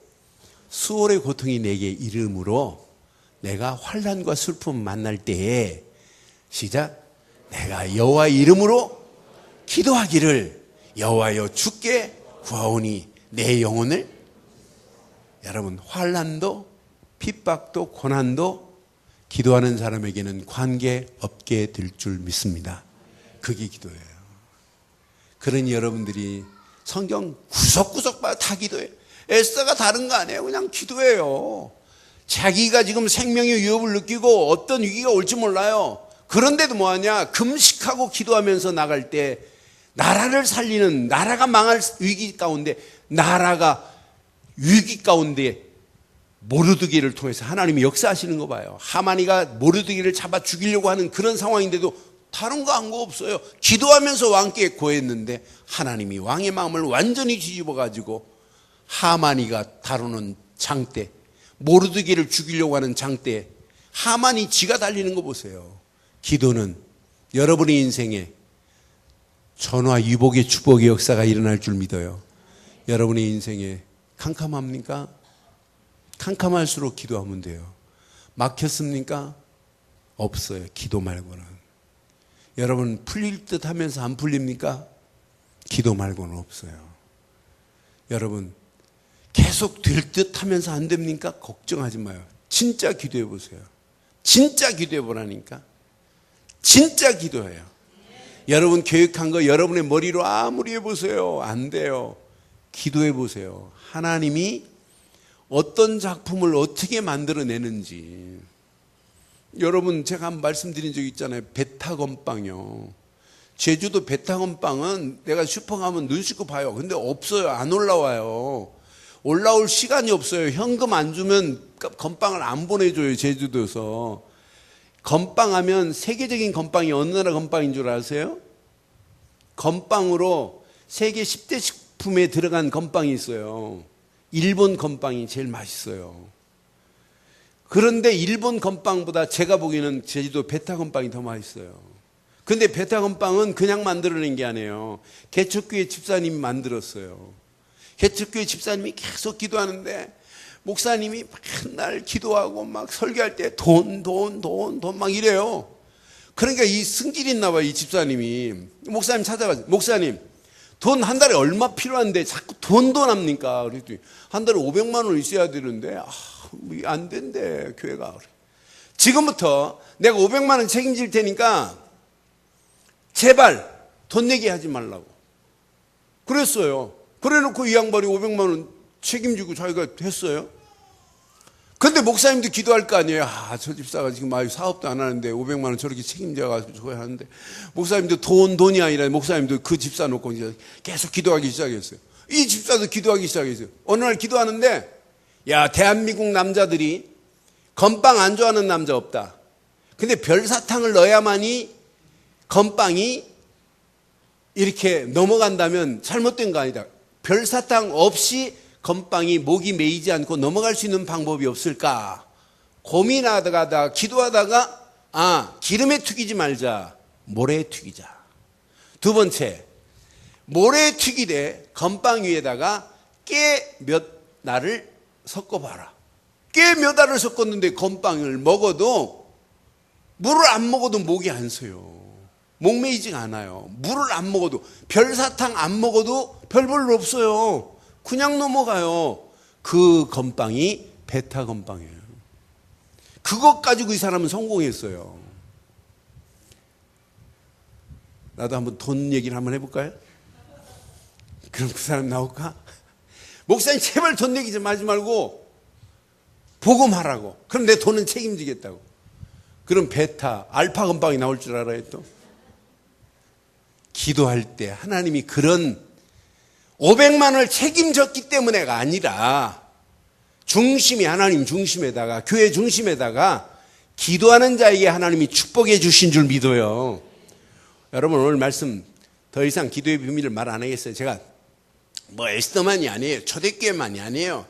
수월의 고통이 내게 이름으로 내가 환난과 슬픔 만날 때에 시작. 내가 여호와 이름으로 기도하기를 여호와여 주께 구하오니 내 영혼을. 여러분, 환난도 핍박도 고난도 기도하는 사람에게는 관계없게 될 줄 믿습니다. 그게 기도예요. 그러니 여러분들이 성경 구석구석 다 기도해요. 에스더가 다른 거 아니에요. 그냥 기도해요. 자기가 지금 생명의 위협을 느끼고 어떤 위기가 올지 몰라요. 그런데도 뭐하냐? 금식하고 기도하면서 나갈 때 나라를 살리는, 나라가 망할 위기 가운데, 나라가 위기 가운데 모르드기를 통해서 하나님이 역사하시는 거 봐요. 하만이가 모르드기를 잡아 죽이려고 하는 그런 상황인데도 다른 거 한 거 없어요. 기도하면서 왕께 고했는데 하나님이 왕의 마음을 완전히 뒤집어 가지고 하만이가 다루는 장대, 모르드기를 죽이려고 하는 장대에 하만이 지가 달리는 거 보세요. 기도는 여러분의 인생에 전화위복의 축복의 역사가 일어날 줄 믿어요. 여러분의 인생에 캄캄합니까? 캄캄할수록 기도하면 돼요. 막혔습니까? 없어요. 기도 말고는. 여러분, 풀릴 듯 하면서 안 풀립니까? 기도 말고는 없어요. 여러분, 계속 될 듯 하면서 안 됩니까? 걱정하지 마요. 진짜 기도해 보세요. 진짜 기도해 보라니까. 진짜 기도해요. 여러분 계획한 거 여러분의 머리로 아무리 해보세요. 안 돼요. 기도해 보세요. 하나님이 어떤 작품을 어떻게 만들어내는지. 여러분, 제가 한번 말씀드린 적 있잖아요. 베타건빵이요. 제주도 베타건빵은 내가 슈퍼 가면 눈 씻고 봐요. 근데 없어요. 안 올라와요. 올라올 시간이 없어요. 현금 안 주면 건빵을 안 보내줘요. 제주도에서. 건빵 하면 세계적인 건빵이 어느 나라 건빵인 줄 아세요? 건빵으로 세계 10대 식품에 들어간 건빵이 있어요. 일본 건빵이 제일 맛있어요. 그런데 일본 건빵보다 제가 보기에는 제주도 베타 건빵이 더 맛있어요. 근데 베타 건빵은 그냥 만들어낸 게 아니에요. 개척교회 집사님이 만들었어요. 개척교회 집사님이 계속 기도하는데 목사님이 맨날 기도하고 막 설교할 때 돈 막 이래요. 그러니까 이 승질이 있나 봐요. 이 집사님이. 목사님 찾아가서 목사님, 돈 한 달에 얼마 필요한데 자꾸 돈 합니까? 그랬더니 한 달에 500만 원 있어야 되는데 안 된대 교회가. 지금부터 내가 500만 원 책임질 테니까 제발 돈 내게 하지 말라고 그랬어요. 그래놓고 이 양반이 500만 원 책임지고 자기가 했어요. 근데 목사님도 기도할 거 아니에요. 저 집사가 지금 사업도 안 하는데 500만 원 저렇게 책임져가지고 저거 하는데, 목사님도 돈이 아니라 목사님도 그 집사 놓고 이제 계속 기도하기 시작했어요. 이 집사도 기도하기 시작했어요. 어느 날 기도하는데, 야, 대한민국 남자들이 건빵 안 좋아하는 남자 없다. 근데 별사탕을 넣어야만이 건빵이 이렇게 넘어간다면 잘못된 거 아니다. 별사탕 없이 건빵이 목이 메이지 않고 넘어갈 수 있는 방법이 없을까 고민하다가 기도하다가 기름에 튀기지 말자, 모래에 튀기자. 두 번째, 모래에 튀기되 건빵 위에다가 깨 몇 알을 섞어봐라. 깨 몇 알을 섞었는데 건빵을 먹어도, 물을 안 먹어도 목이 안 서요. 목 메이지가 않아요. 물을 안 먹어도, 별사탕 안 먹어도 별 볼일 없어요. 그냥 넘어가요. 그 건빵이 베타 건빵이에요. 그것 가지고 이 사람은 성공했어요. 나도 한번 돈 얘기를 한번 해볼까요? 그럼 그 사람 나올까? 목사님 제발 돈 얘기 좀 하지 말고 복음하라고. 그럼 내 돈은 책임지겠다고. 그럼 베타, 알파 건빵이 나올 줄 알아요 또. 기도할 때 하나님이 그런 500만 원을 책임졌기 때문에가 아니라, 중심이 하나님 중심에다가, 교회 중심에다가 기도하는 자에게 하나님이 축복해 주신 줄 믿어요. 여러분, 오늘 말씀 더 이상 기도의 비밀을 말 안 하겠어요. 제가 에스더만이 아니에요. 초대교회만이 아니에요.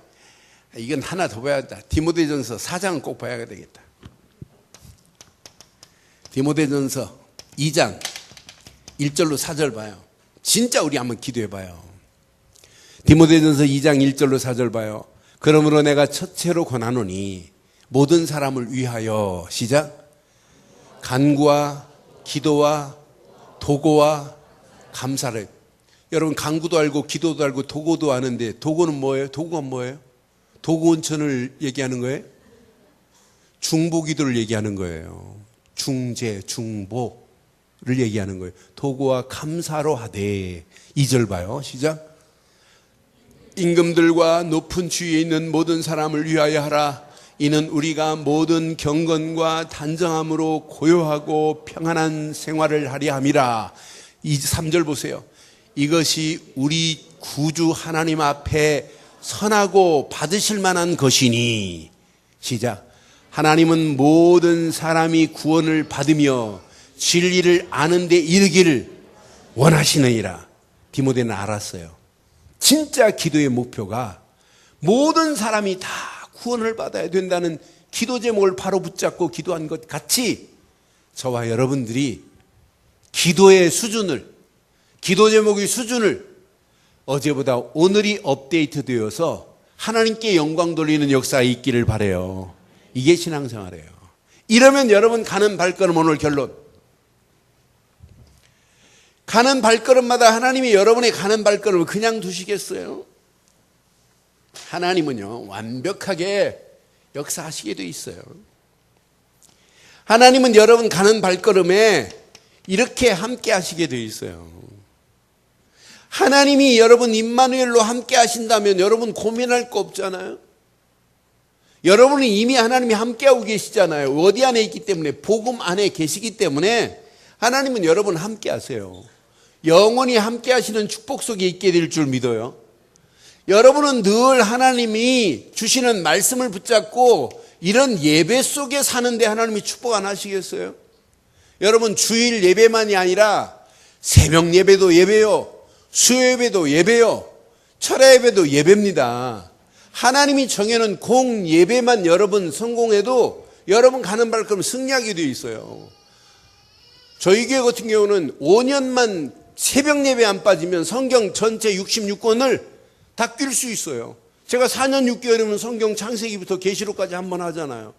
이건 하나 더 봐야겠다. 디모데전서 4장은 꼭 봐야 되겠다. 디모데전서 2장 1절로 4절 봐요. 진짜 우리 한번 기도해 봐요. 디모데전서 2장 1절로 4절 봐요. 그러므로 내가 첫째로 권하노니 모든 사람을 위하여, 시작, 간구와 기도와 도고와 감사를. 여러분, 간구도 알고 기도도 알고 도고도 아는데, 도고는 뭐예요? 도고가 뭐예요? 도고 온천을 얘기하는 거예요? 중보기도를 얘기하는 거예요. 중재, 중보를 얘기하는 거예요. 도고와 감사로 하되. 2절 봐요. 시작. 임금들과 높은 주위에 있는 모든 사람을 위하여 하라. 이는 우리가 모든 경건과 단정함으로 고요하고 평안한 생활을 하려 함이라. 3절 보세요. 이것이 우리 구주 하나님 앞에 선하고 받으실 만한 것이니. 시작. 하나님은 모든 사람이 구원을 받으며 진리를 아는 데 이르기를 원하시느니라. 디모데는 알았어요. 진짜 기도의 목표가 모든 사람이 다 구원을 받아야 된다는 기도 제목을 바로 붙잡고 기도한 것 같이, 저와 여러분들이 기도의 수준을, 기도 제목의 수준을 어제보다 오늘이 업데이트 되어서 하나님께 영광 돌리는 역사가 있기를 바라요. 이게 신앙생활이에요. 이러면 여러분 가는 발걸음, 오늘 결론, 가는 발걸음마다 하나님이 여러분의 가는 발걸음을 그냥 두시겠어요? 하나님은요, 완벽하게 역사하시게 돼 있어요. 하나님은 여러분 가는 발걸음에 이렇게 함께 하시게 돼 있어요. 하나님이 여러분 임마누엘로 함께 하신다면 여러분 고민할 거 없잖아요. 여러분이 이미 하나님이 함께하고 계시잖아요. 어디 안에 있기 때문에, 복음 안에 계시기 때문에 하나님은 여러분 함께 하세요. 영원히 함께 하시는 축복 속에 있게 될 줄 믿어요. 여러분은 늘 하나님이 주시는 말씀을 붙잡고 이런 예배 속에 사는데 하나님이 축복 안 하시겠어요? 여러분, 주일 예배만이 아니라 새벽 예배도 예배요, 수요 예배도 예배요, 철야 예배도 예배입니다. 하나님이 정해놓은 공 예배만 여러분 성공해도 여러분 가는 발걸음 승리하게 되어 있어요. 저희 교회 같은 경우는 5년만 새벽 예배 안 빠지면 성경 전체 66권을 다 낄 수 있어요. 제가 4년 6개월이면 성경 창세기부터 계시록까지 한번 하잖아요.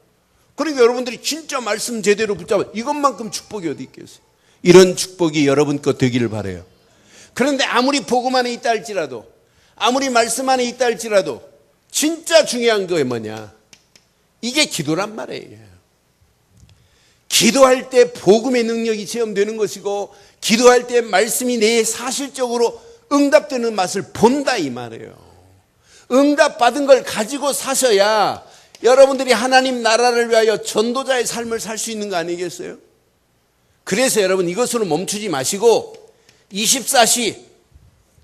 그러니까 여러분들이 진짜 말씀 제대로 붙잡아, 이것만큼 축복이 어디 있겠어요? 이런 축복이 여러분 것 되기를 바라요. 그런데 아무리 복음 안에 있다 할지라도, 아무리 말씀 안에 있다 할지라도 진짜 중요한 거 뭐냐? 이게 기도란 말이에요. 기도할 때 복음의 능력이 체험되는 것이고 기도할 때 말씀이 내 사실적으로 응답되는 맛을 본다 이 말이에요. 응답받은 걸 가지고 사셔야 여러분들이 하나님 나라를 위하여 전도자의 삶을 살 수 있는 거 아니겠어요? 그래서 여러분 이것으로 멈추지 마시고 24시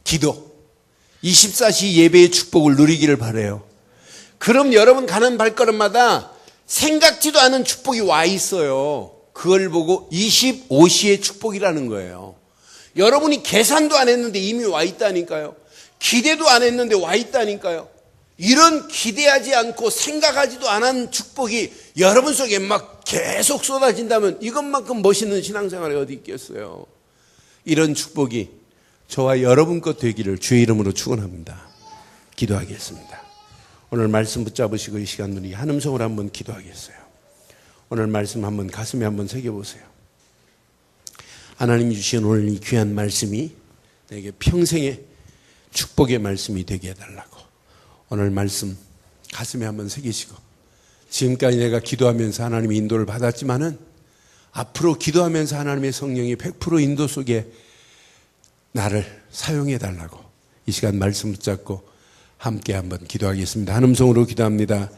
기도, 24시 예배의 축복을 누리기를 바라요. 그럼 여러분 가는 발걸음마다 생각지도 않은 축복이 와 있어요. 그걸 보고 25시의 축복이라는 거예요. 여러분이 계산도 안 했는데 이미 와 있다니까요. 기대도 안 했는데 와 있다니까요. 이런 기대하지 않고 생각하지도 않은 축복이 여러분 속에 막 계속 쏟아진다면 이것만큼 멋있는 신앙생활이 어디 있겠어요. 이런 축복이 저와 여러분 것 되기를 주의 이름으로 축원합니다. 기도하겠습니다. 오늘 말씀 붙잡으시고 이 시간 우리 한 음성으로 한번 기도하겠어요. 오늘 말씀 한번 가슴에 한번 새겨보세요. 하나님이 주신 오늘 이 귀한 말씀이 내게 평생의 축복의 말씀이 되게 해달라고 오늘 말씀 가슴에 한번 새기시고 지금까지 내가 기도하면서 하나님의 인도를 받았지만은 앞으로 기도하면서 하나님의 성령이 100% 인도 속에 나를 사용해 달라고 이 시간 말씀 붙잡고 함께 한번 기도하겠습니다. 한 음성으로 기도합니다.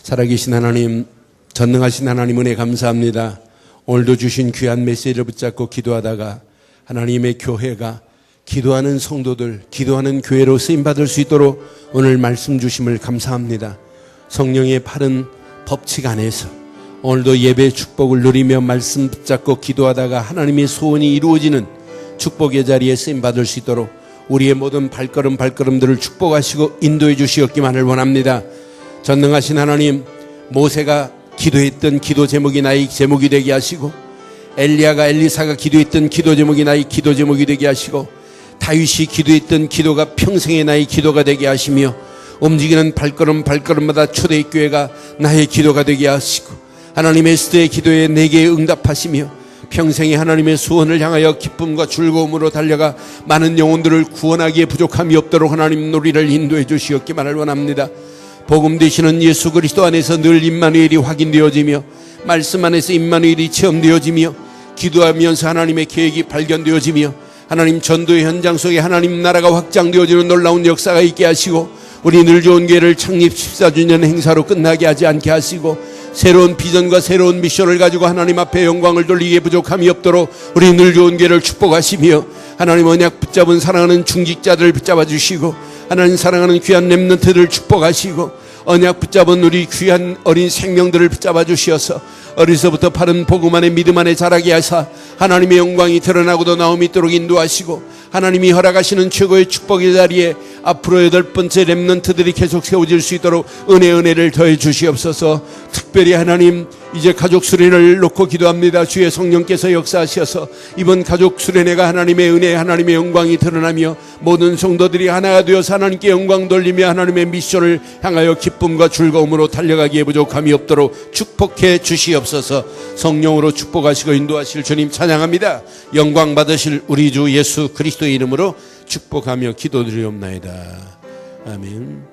살아계신 하나님, 전능하신 하나님 은혜 감사합니다. 오늘도 주신 귀한 메시지를 붙잡고 기도하다가 하나님의 교회가 기도하는 성도들, 기도하는 교회로 쓰임받을 수 있도록 오늘 말씀 주심을 감사합니다. 성령의 바른 법칙 안에서 오늘도 예배의 축복을 누리며 말씀 붙잡고 기도하다가 하나님의 소원이 이루어지는 축복의 자리에 쓰임받을 수 있도록 우리의 모든 발걸음들을 축복하시고 인도해 주시었기만을 원합니다. 전능하신 하나님, 모세가 기도했던 기도 제목이 나의 제목이 되게 하시고 엘리야가 엘리사가 기도했던 기도 제목이 나의 기도 제목이 되게 하시고 다윗이 기도했던 기도가 평생의 나의 기도가 되게 하시며 움직이는 발걸음마다 초대교회가 나의 기도가 되게 하시고 하나님의 에스더의 기도에 내게 응답하시며 평생의 하나님의 소원을 향하여 기쁨과 즐거움으로 달려가 많은 영혼들을 구원하기에 부족함이 없도록 하나님 우리를 인도해 주시었기만을 원합니다. 복음 되시는 예수 그리스도 안에서 늘 임마누엘이 확인되어지며 말씀 안에서 임마누엘이 체험되어지며 기도하면서 하나님의 계획이 발견되어지며 하나님 전도의 현장 속에 하나님 나라가 확장되어지는 놀라운 역사가 있게 하시고 우리 늘 좋은 교회를 창립 14주년 행사로 끝나게 하지 않게 하시고 새로운 비전과 새로운 미션을 가지고 하나님 앞에 영광을 돌리기에 부족함이 없도록 우리 늘 좋은 교회를 축복하시며 하나님 언약 붙잡은 사랑하는 중직자들을 붙잡아 주시고 하나님 사랑하는 귀한 렘넌트들을 축복하시고 언약 붙잡은 우리 귀한 어린 생명들을 붙잡아 주시어서 어리서부터 바른 복음 안에 믿음 안에 자라게 하사 하나님의 영광이 드러나고도 나옴이 있도록 인도하시고 하나님이 허락하시는 최고의 축복의 자리에 앞으로 8번째 렘넌트들이 계속 세워질 수 있도록 은혜를 더해 주시옵소서. 특별히 하나님 이제 가족 수련을 놓고 기도합니다. 주의 성령께서 역사하셔서 이번 가족 수련회가 하나님의 은혜 하나님의 영광이 드러나며 모든 성도들이 하나가 되어서 하나님께 영광 돌리며 하나님의 미션을 향하여 기쁨과 즐거움으로 달려가기에 부족함이 없도록 축복해 주시옵소서. 성령으로 축복하시고 인도하실 주님 찬양합니다. 영광 받으실 우리 주 예수 그리스도의 이름으로 축복하며 기도드리옵나이다. 아멘.